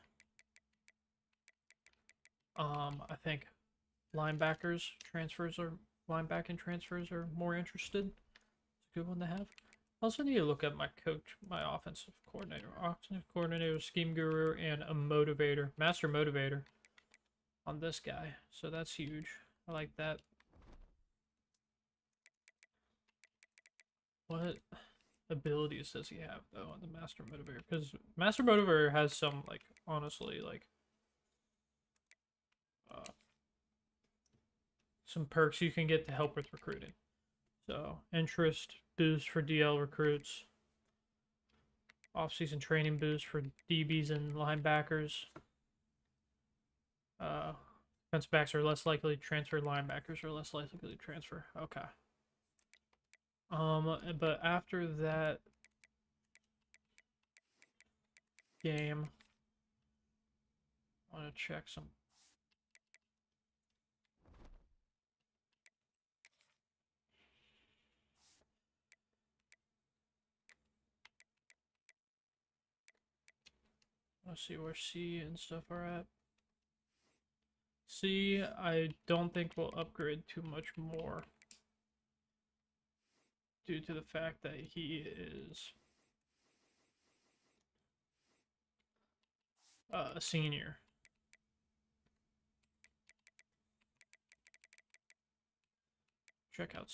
I think linebacking transfers are more interested. It's a good one to have. I also need to look at my offensive coordinator, scheme guru, and a motivator, master motivator on this guy. So that's huge. I like that. What abilities does he have though on the master motivator? Because master motivator has some, like, honestly, like some perks you can get to help with recruiting. So interest boost for DL recruits, off-season training boost for DBs and linebackers. Defensive backs are less likely to transfer, linebackers are less likely to transfer. Okay. But after that game, I want to check some. Let's see where C and stuff are at. C, I don't think we'll upgrade too much more due to the fact that he is a senior. Check out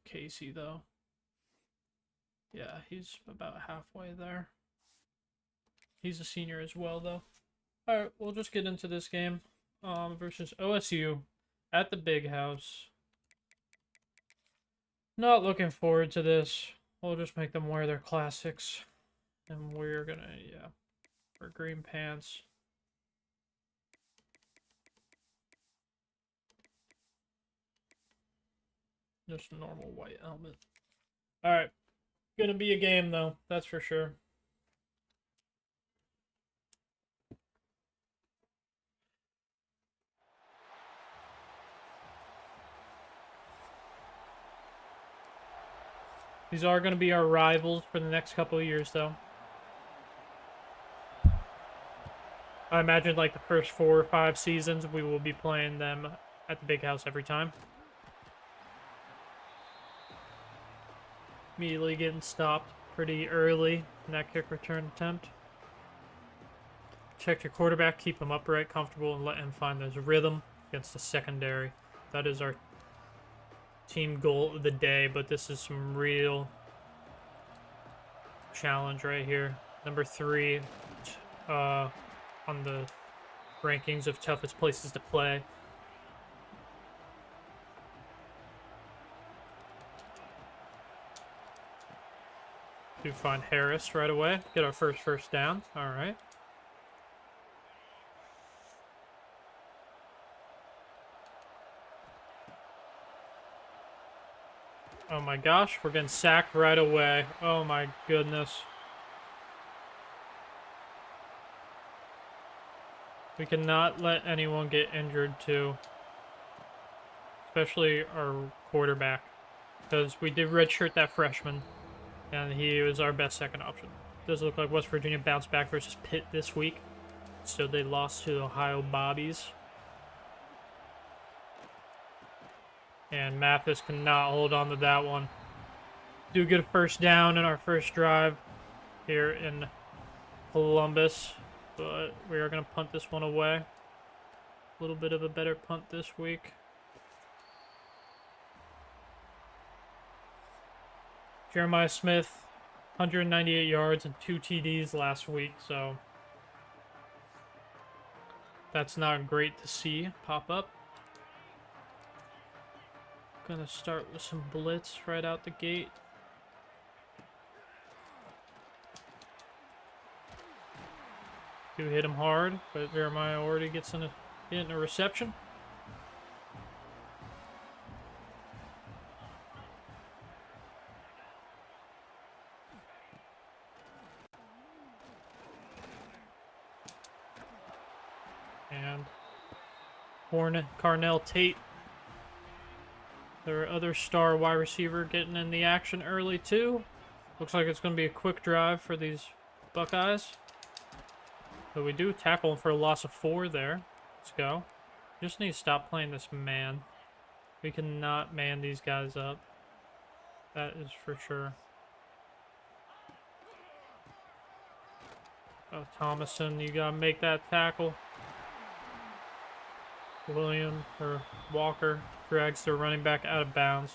Casey though. Yeah, he's about halfway there. He's a senior as well though. Alright, we'll just get into this game. Versus OSU at the big house. Not looking forward to this. We'll just make them wear their classics. And we're gonna, yeah, wear green pants. Just a normal white helmet. Alright. Gonna be a game though, that's for sure. These are going to be our rivals for the next couple of years, though. I imagine, like, the first 4 or 5 seasons, we will be playing them at the big house every time. Immediately getting stopped pretty early in that kick return attempt. Check your quarterback, keep him upright, comfortable, and let him find his rhythm against the secondary. That is our team goal of the day, but this is some real challenge right here. Number 3 on the rankings of toughest places to play. Do find Harris right away. Get our first down. All right. Oh my gosh, we're getting sacked right away. Oh my goodness. We cannot let anyone get injured too. Especially our quarterback. Because we did redshirt that freshman. And he was our best second option. Does look like West Virginia bounced back versus Pitt this week. So they lost to the Ohio Bobbies. And Mathis cannot hold on to that one. Do get a first down in our first drive here in Columbus. But we are going to punt this one away. A little bit of a better punt this week. Jeremiah Smith, 198 yards and 2 TDs last week. So that's not great to see pop up. Gonna start with some blitz right out the gate. Do hit him hard, but Jeremiah already gets in a reception. And Carnell Tate, their other star wide receiver, getting in the action early too. Looks like it's going to be a quick drive for these Buckeyes. So we do tackle him for a loss of 4 there. Let's go. Just need to stop playing this man. We cannot man these guys up. That is for sure. Oh, Thomason, you got to make that tackle. Walker drags their running back out of bounds.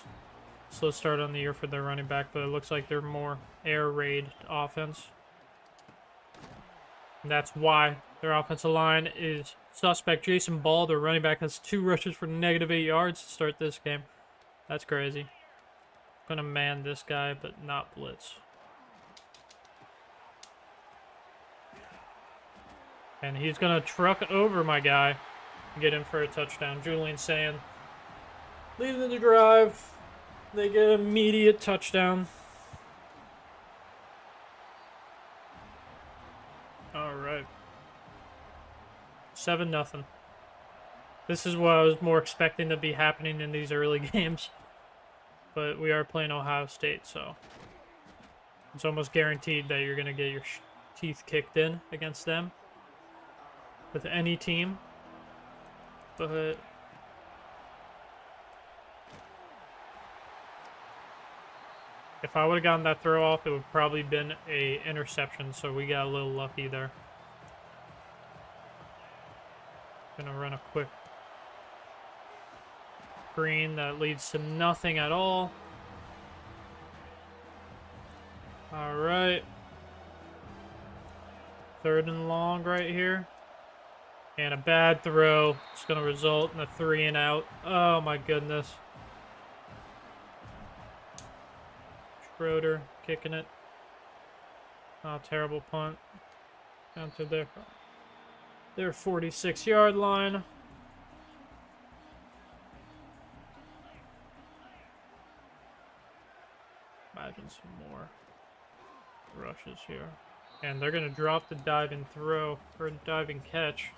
Slow start on the year for their running back, but it looks like they're more air raid offense. And that's why their offensive line is suspect. Jason Ball, their running back, has 2 rushes for -8 yards to start this game. That's crazy. Gonna man this guy, but not blitz. And he's gonna truck over my guy. Get in for a touchdown. Julian Sand leading the drive. They get an immediate touchdown. All right. 7-0. This is what I was more expecting to be happening in these early games. But we are playing Ohio State, so it's almost guaranteed that you're going to get your teeth kicked in against them. with any team. But if I would have gotten that throw off, it would probably been a interception, so we got a little lucky there. Gonna run a quick screen that leads to nothing at all. All right. 3rd and long right here. And a bad throw. It's going to result in a 3 and out. Oh my goodness. Schroeder kicking it. Oh, terrible punt. Down to their 46-yard line. Imagine some more rushes here. And they're going to drop the diving throw, or diving catch.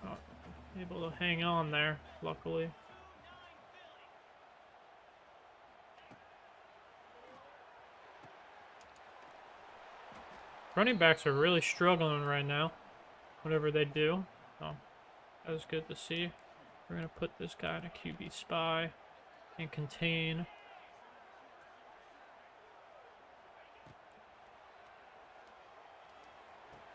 Oh, able to hang on there, luckily. Running backs are really struggling right now, whatever they do. So, that was good to see. We're going to put this guy in a QB spy and contain.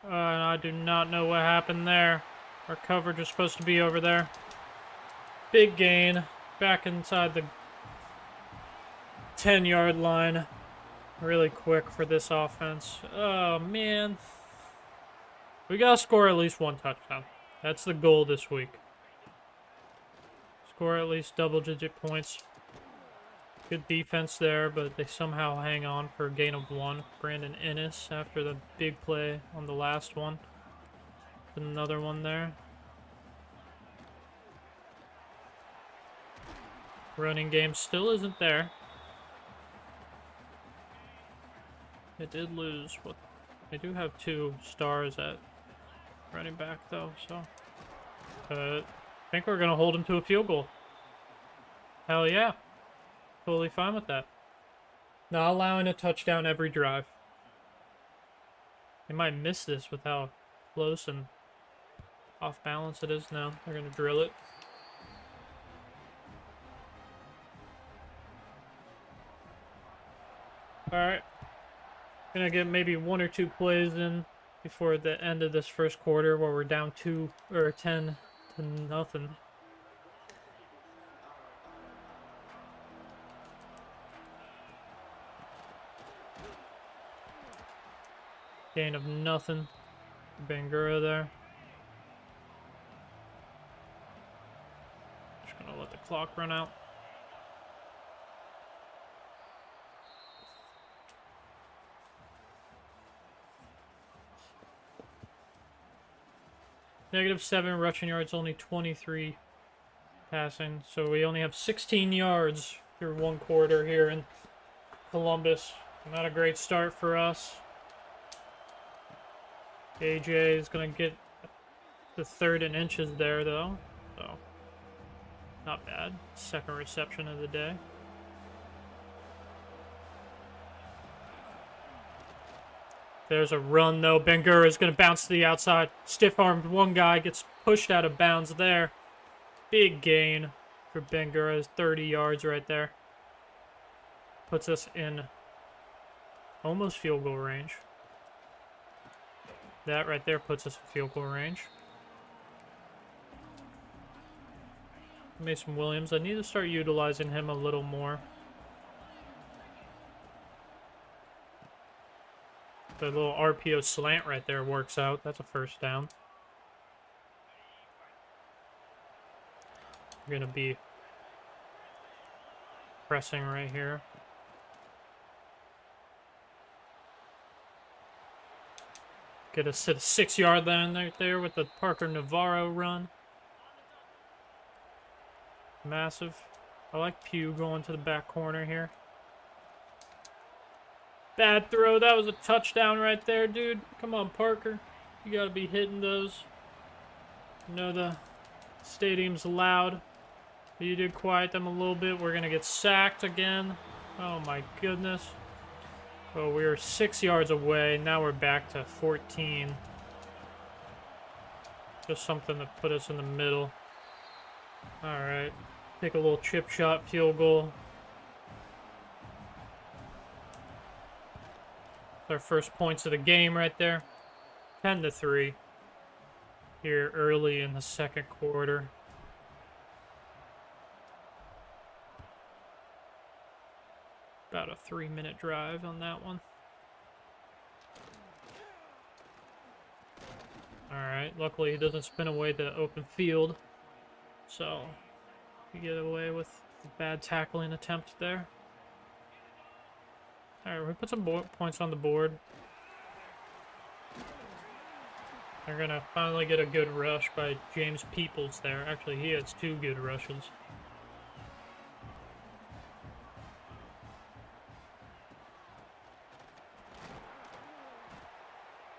And I do not know what happened there. Our coverage was supposed to be over there. Big gain. Back inside the 10-yard line. Really quick for this offense. Oh, man. We got to score at least 1 touchdown. That's the goal this week. Score at least double-digit points. Good defense there, but they somehow hang on for a gain of 1. Brandon Ennis after the big play on the last one. Another one there. Running game still isn't there. It did lose, but they do have 2 stars at running back though, so I think we're gonna hold him to a field goal. Hell yeah. Totally fine with that. Not allowing a touchdown every drive. They might miss this with how close and off balance it is now. They're going to drill it. Alright. Gonna get maybe 1 or 2 plays in before the end of this first quarter where we're down 10 to nothing. Gain of nothing. Bangura there. Just gonna let the clock run out. -7 rushing yards, only 23 passing. So we only have 16 yards through 1 quarter here in Columbus. Not a great start for us. AJ is going to get the 3rd and inches there, though. So, not bad. 2nd reception of the day. There's a run, though. Bangura is going to bounce to the outside. Stiff-armed one guy, gets pushed out of bounds there. Big gain for Bangura. 30 yards right there. Puts us in almost field goal range. That right there puts us in field goal range. Mason Williams, I need to start utilizing him a little more. The little RPO slant right there works out. That's a 1st down. We're going to be pressing right here. Get us to the 6-yard line right there with the Parker Navarro run. Massive. I like Pugh going to the back corner here. Bad throw. That was a touchdown right there, dude. Come on, Parker. You got to be hitting those. I know the stadium's loud, but you did quiet them a little bit. We're going to get sacked again. Oh, my goodness. Well, we were 6 yards away. Now we're back to 14. Just something to put us in the middle. Alright. Take a little chip shot field goal. Our first points of the game right there. 10-3. Here early in the second quarter. About a 3-minute drive on that one. Alright, luckily he doesn't spin away the open field. So, we get away with a bad tackling attempt there. Alright, we put some points on the board. They're gonna finally get a good rush by James Peoples there. Actually, he has 2 good rushes.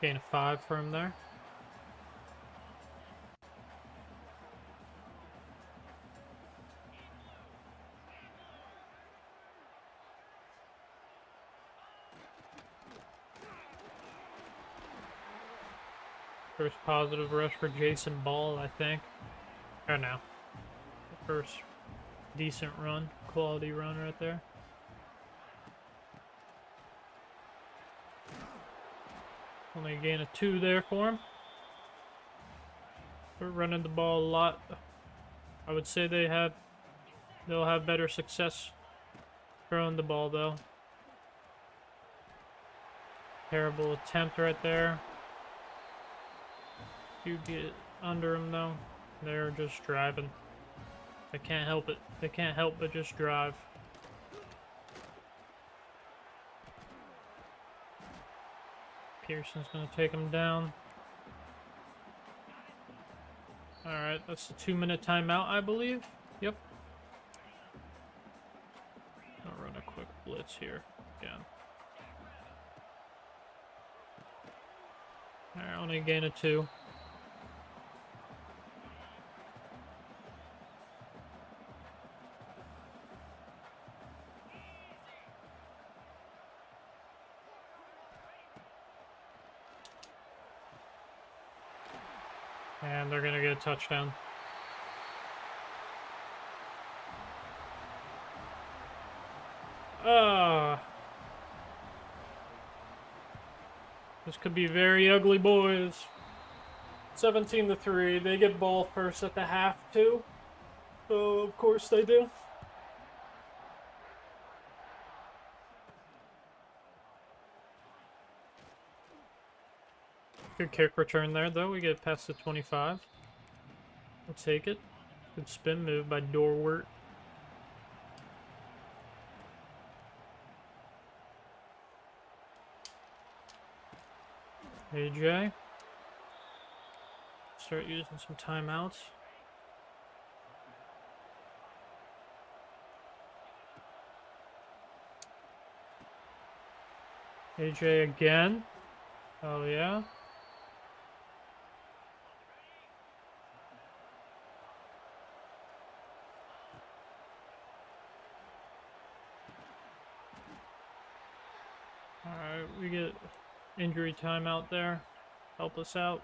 Gain of 5 for him there. First positive rush for Jason Ball, I think. Or no. First decent run. Quality run right there. Only a gain of 2 there for him. We're running the ball a lot. I would say they'll have better success throwing the ball though. Terrible attempt right there. You get under them though. They're just driving. They can't help it. They can't help but just drive. Pearson's gonna take him down. Alright, that's a 2-minute timeout, I believe. Yep. I'll run a quick blitz here again. Alright, only a gain of 2. And they're going to get a touchdown. This could be very ugly, boys. 17-3. They get ball first at the half, too. So, of course they do. Good kick return there, though. We get past the 25. We'll take it. Good spin move by Dorwart. AJ. Start using some timeouts. AJ again. Oh, yeah. Alright, we get injury time out there. Help us out.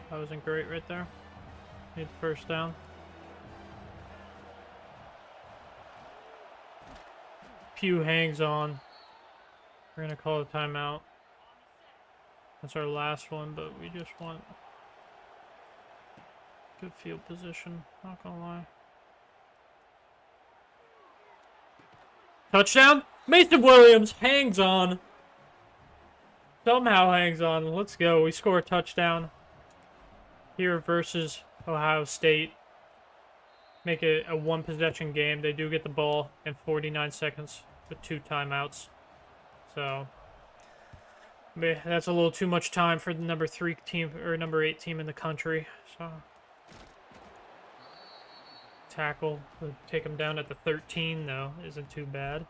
That wasn't great right there. Need the first down. Pugh hangs on. We're gonna call a timeout. That's our last one, but we just want good field position, not gonna lie. Touchdown! Mason Williams hangs on. Somehow hangs on. Let's go. We score a touchdown here versus Ohio State. Make it a 1-possession game. They do get the ball in 49 seconds with 2 timeouts. So that's a little too much time for the number 3 team or number 8 team in the country. So tackle. We'll take him down at the 13, though. Isn't too bad.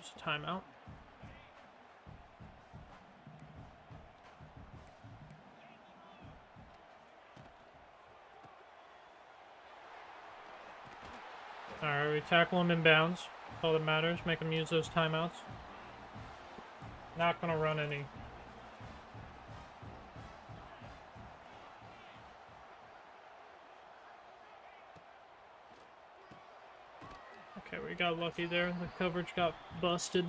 use a timeout. Alright, we tackle him in bounds. That's all that matters. Make him use those timeouts. Not gonna run any. Okay, we got lucky there. The coverage got busted.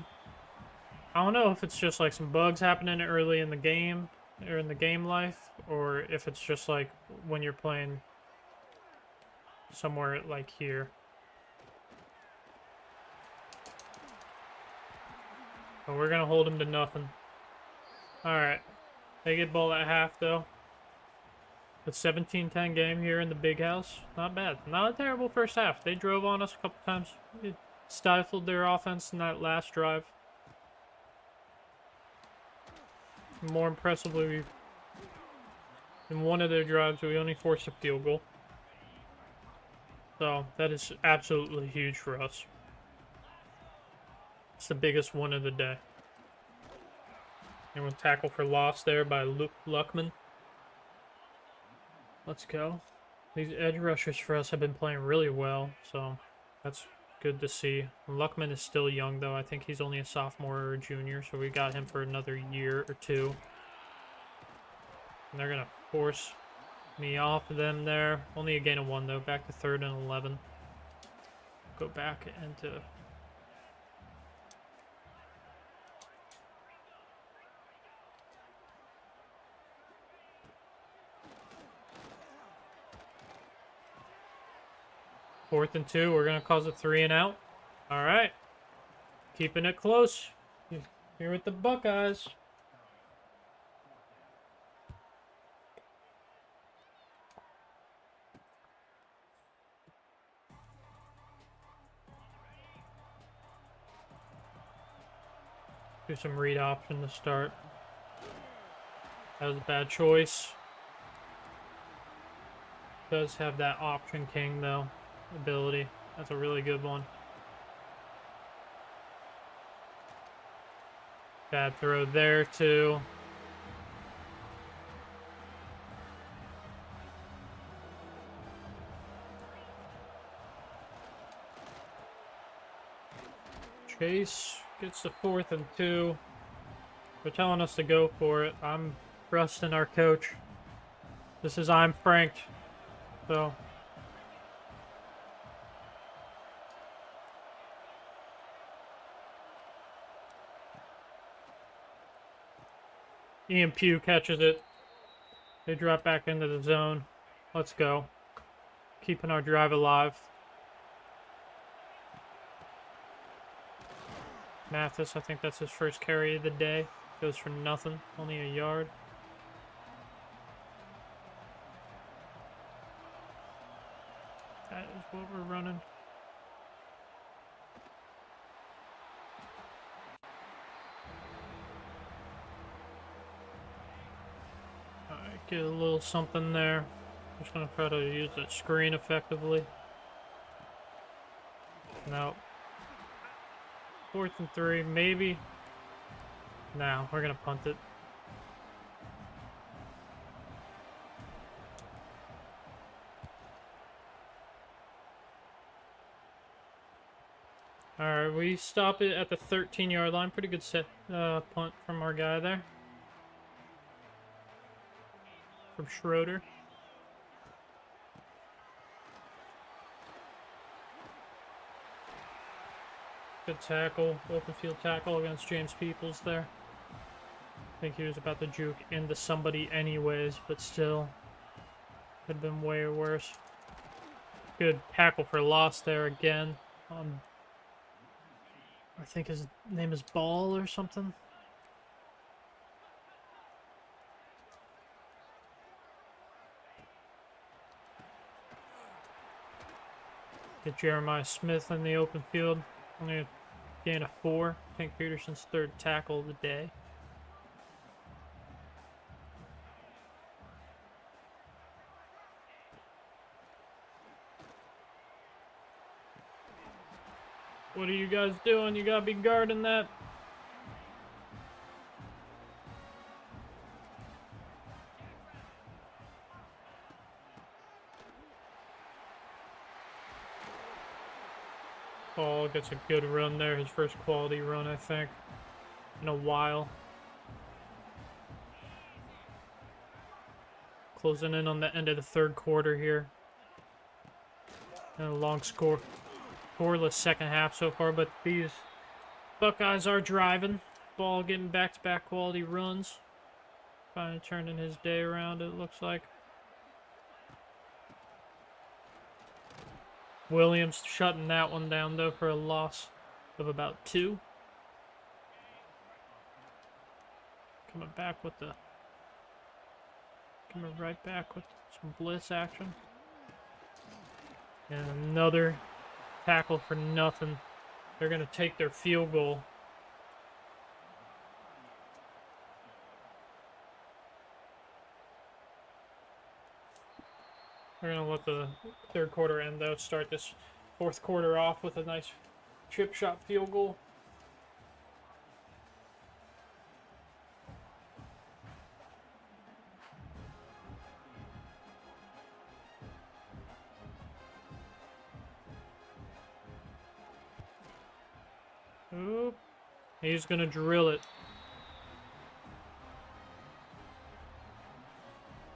I don't know if it's just like some bugs happening early in the game, or in the game life, or if it's just like when you're playing somewhere like here. But we're gonna hold him to nothing. Alright. They get ball at half though. But 17-10 game here in the big house. Not bad. Not a terrible first half. They drove on us a couple times. It stifled their offense in that last drive. More impressively, in one of their drives, we only forced a field goal. So, that is absolutely huge for us. It's the biggest one of the day. And we'll tackle for loss there by Luckman. Let's go. These edge rushers for us have been playing really well, so that's good to see. Luckman is still young, though. I think he's only a sophomore or a junior, so we got him for another year or two. And they're going to force me off of them there. Only a gain of 1, though. Back to 3rd and 11. Go back into... Fourth and 2, we're going to cause a 3 and out. All right. Keeping it close here with the Buckeyes. Do some read option to start. That was a bad choice. Does have that option king, though. Ability. That's a really good one. Bad throw there, too. Chase gets the 4th and 2. They're telling us to go for it. I'm trusting our coach. This is I'm Franked. So... Ian Pugh catches it. They drop back into the zone. Let's go. Keeping our drive alive. Mathis, I think that's his first carry of the day. Goes for nothing. Only a yard. That is what we're running. Alright, get a little something there. Just gonna try to use that screen effectively. No. 4th and 3, maybe. No, we're gonna punt it. Alright, we stop it at the 13-yard line. Pretty good set punt from our guy there. From Schroeder. Good tackle, open field tackle against James Peoples there. I think he was about to juke into somebody anyways, but still. Could have been way worse. Good tackle for loss there again. I think his name is Ball or something. Get Jeremiah Smith in the open field. Only a gain of 4. Hank Peterson's 3rd tackle of the day. What are you guys doing? You gotta be guarding that. Paul gets a good run there. His first quality run, I think, in a while. Closing in on the end of the third quarter here. And a long scoreless second half so far, but these Buckeyes are driving. Ball getting back-to-back quality runs. Finally turning his day around, it looks like. Williams shutting that one down, though, for a loss of about 2. Coming right back with some blitz action. And another tackle for nothing. They're going to take their field goal. We're going to let the third quarter end, though. Start this fourth quarter off with a nice chip shot field goal. Oop. He's going to drill it.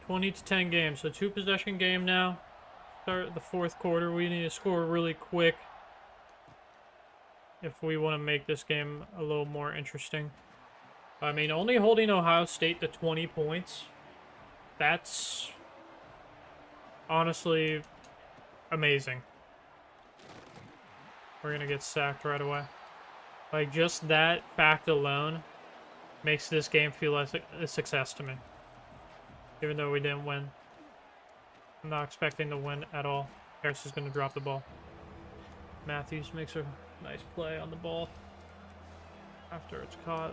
20-10 game, so 2-possession game now. Start the fourth quarter. We need to score really quick if we want to make this game a little more interesting. I mean, only holding Ohio State to 20 points, that's honestly amazing. We're going to get sacked right away. Like, just that fact alone makes this game feel like a success to me. Even though we didn't win. I'm not expecting to win at all. Harris is going to drop the ball. Matthews makes a nice play on the ball after it's caught.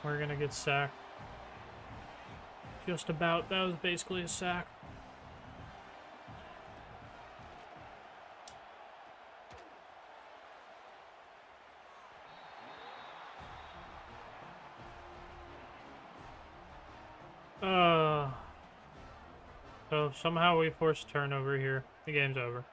We're going to get sacked. Just about. That was basically a sack. So somehow we force a turnover here. The game's over.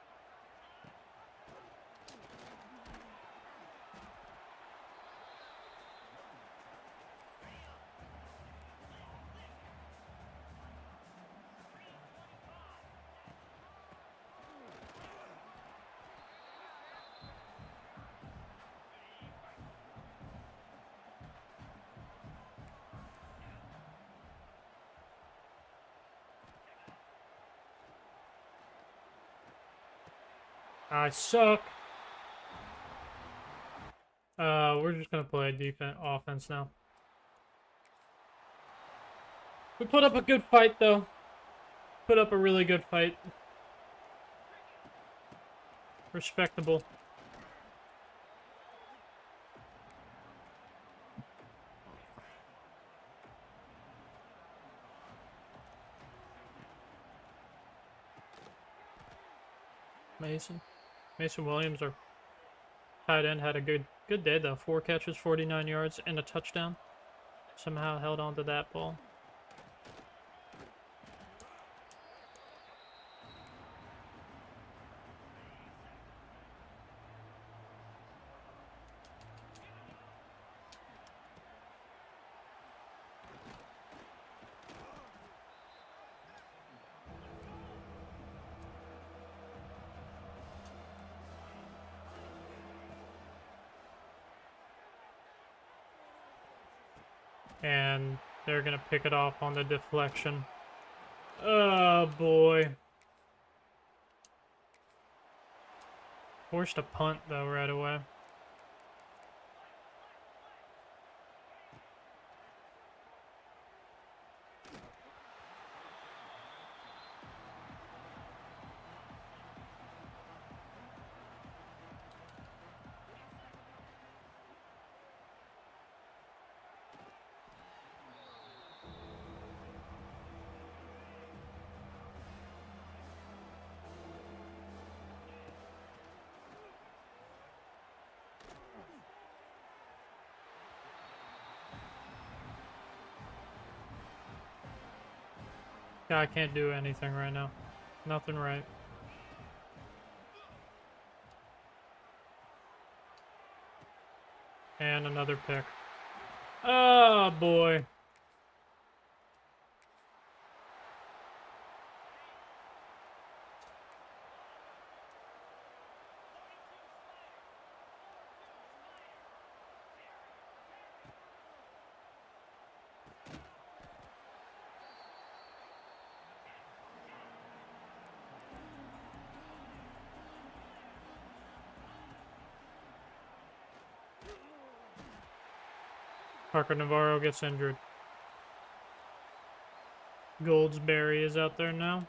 I suck. We're just gonna play offense now. We put up a good fight, though. Put up a really good fight. Respectable. Mason Williams, our tight end, had a good day, though. 4 catches, 49 yards, and a touchdown. Somehow held on to that ball. And they're going to pick it off on the deflection. Oh, boy. Forced a punt, though, right away. Guy can't do anything right now. Nothing right. And another pick. Oh, boy. Parker Navarro gets injured. Goldsberry is out there now.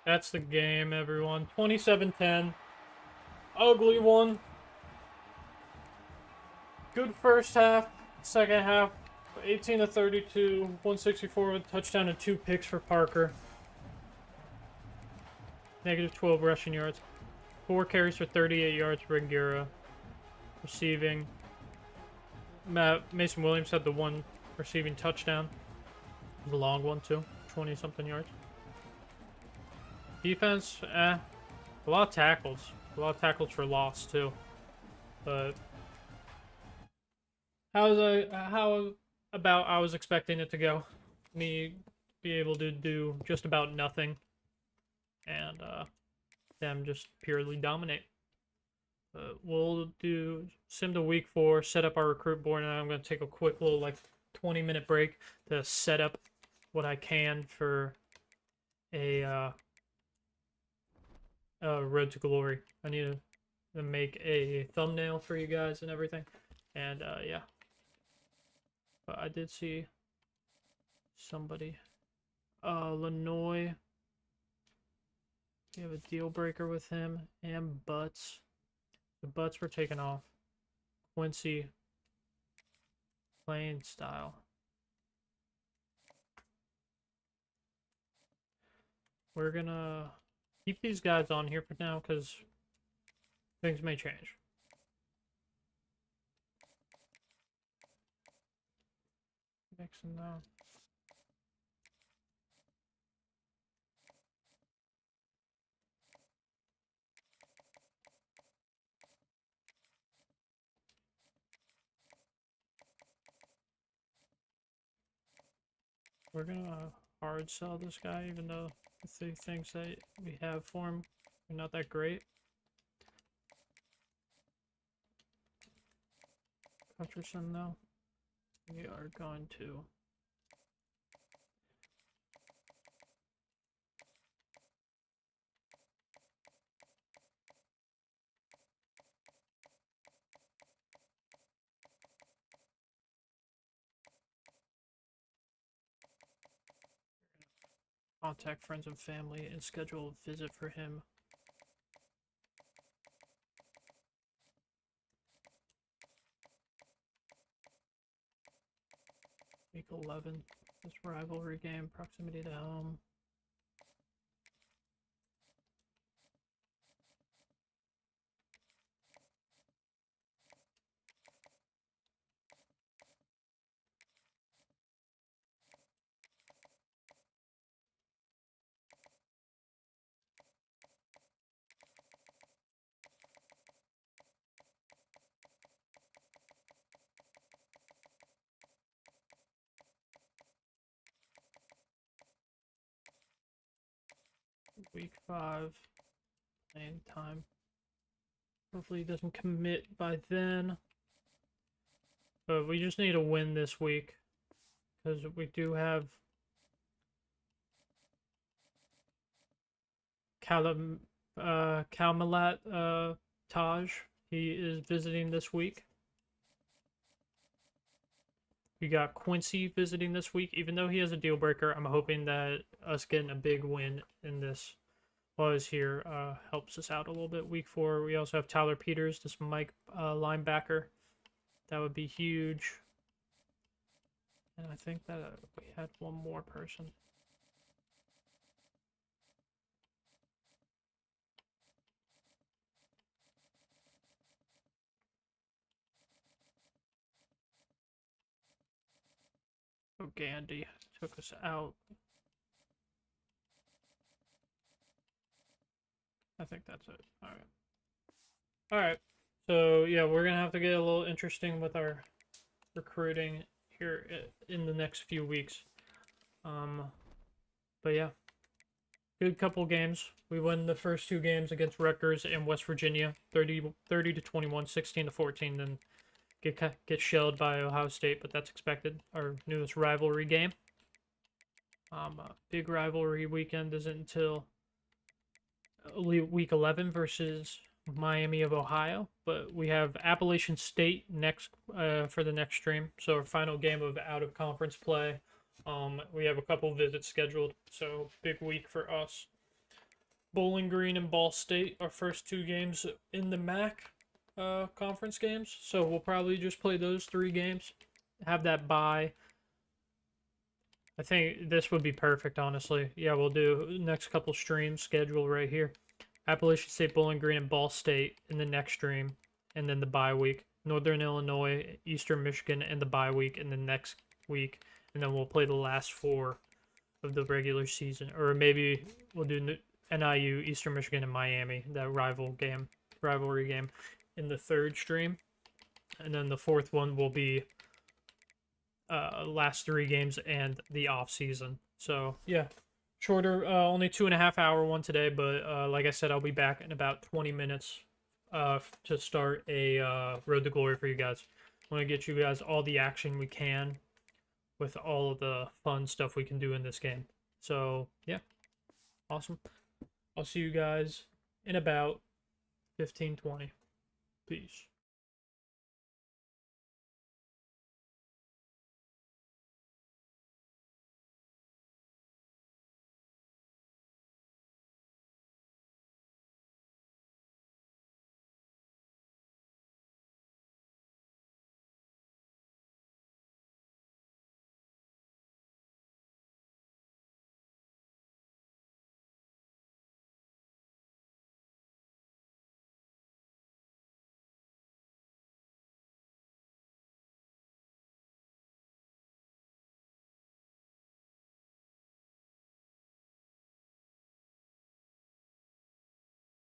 That's the game, everyone. 27-10. Ugly one. Good first half. Second half, 18-32, 164 with a touchdown and 2 picks for Parker. Negative 12 rushing yards. 4 carries for 38 yards for Angura. Receiving. Mason Williams had the 1 receiving touchdown. The long one, too. 20-something yards. Defense, a lot of tackles. A lot of tackles for loss, too. But how about I was expecting it to go? Me be able to do just about nothing. And them just purely dominate. We'll do sim to week 4, set up our recruit board, and I'm going to take a quick little, like, 20-minute break to set up what I can for a Road to Glory. I need to make a thumbnail for you guys and everything. And, yeah. But I did see somebody. Lanoy. We have a deal breaker with him. And Butts. The Butts were taken off. Quincy. Playing style. We're gonna keep these guys on here for now because things may change. Mixing now. We're gonna hard sell this guy, even though the things that we have for him are not that great. Hutcherson, though, we are going to. Contact friends and family and schedule a visit for him. Week 11. This rivalry game, proximity to home. Week 5. Playing time. Hopefully he doesn't commit by then. But we just need a win this week. Because we do have Kalmalat Taj. He is visiting this week. We got Quincy visiting this week. Even though he has a deal breaker, I'm hoping that us getting a big win in this while he's here helps us out a little bit. Week 4, we also have Tyler Peters, this Mike linebacker. That would be huge. And I think that we had one more person. Oh, Gandhi took us out. I think that's it. All right. All right. So yeah, we're gonna have to get a little interesting with our recruiting here in the next few weeks. But yeah, good couple games. We won the first two games against Rutgers and West Virginia, 30 to 21, 16 to 14. Then get shelled by Ohio State, but that's expected. Our newest rivalry game. Big rivalry weekend isn't until week 11 versus Miami of Ohio, but we have Appalachian State next for the next stream. So our final game of out of conference play. We have a couple visits scheduled, so big week for us. Bowling Green and Ball State, our first two games in the MAC conference games. So we'll probably just play those three games. Have that bye. I think this would be perfect, honestly. Yeah, we'll do next couple streams schedule right here. Appalachian State, Bowling Green, and Ball State in the next stream, and then the bye week. Northern Illinois, Eastern Michigan, and the bye week in the next week, and then we'll play the last four of the regular season, or maybe we'll do NIU, Eastern Michigan, and Miami, that rivalry game, in the third stream, and then the fourth one will be last three games and the off season. So yeah, shorter, only 2.5 hour one today, but like I said, I'll be back in about 20 minutes to start a Road to Glory for you guys. I want to get you guys all the action we can with all of the fun stuff we can do in this game. So yeah, awesome. I'll see you guys in about 15-20. Peace.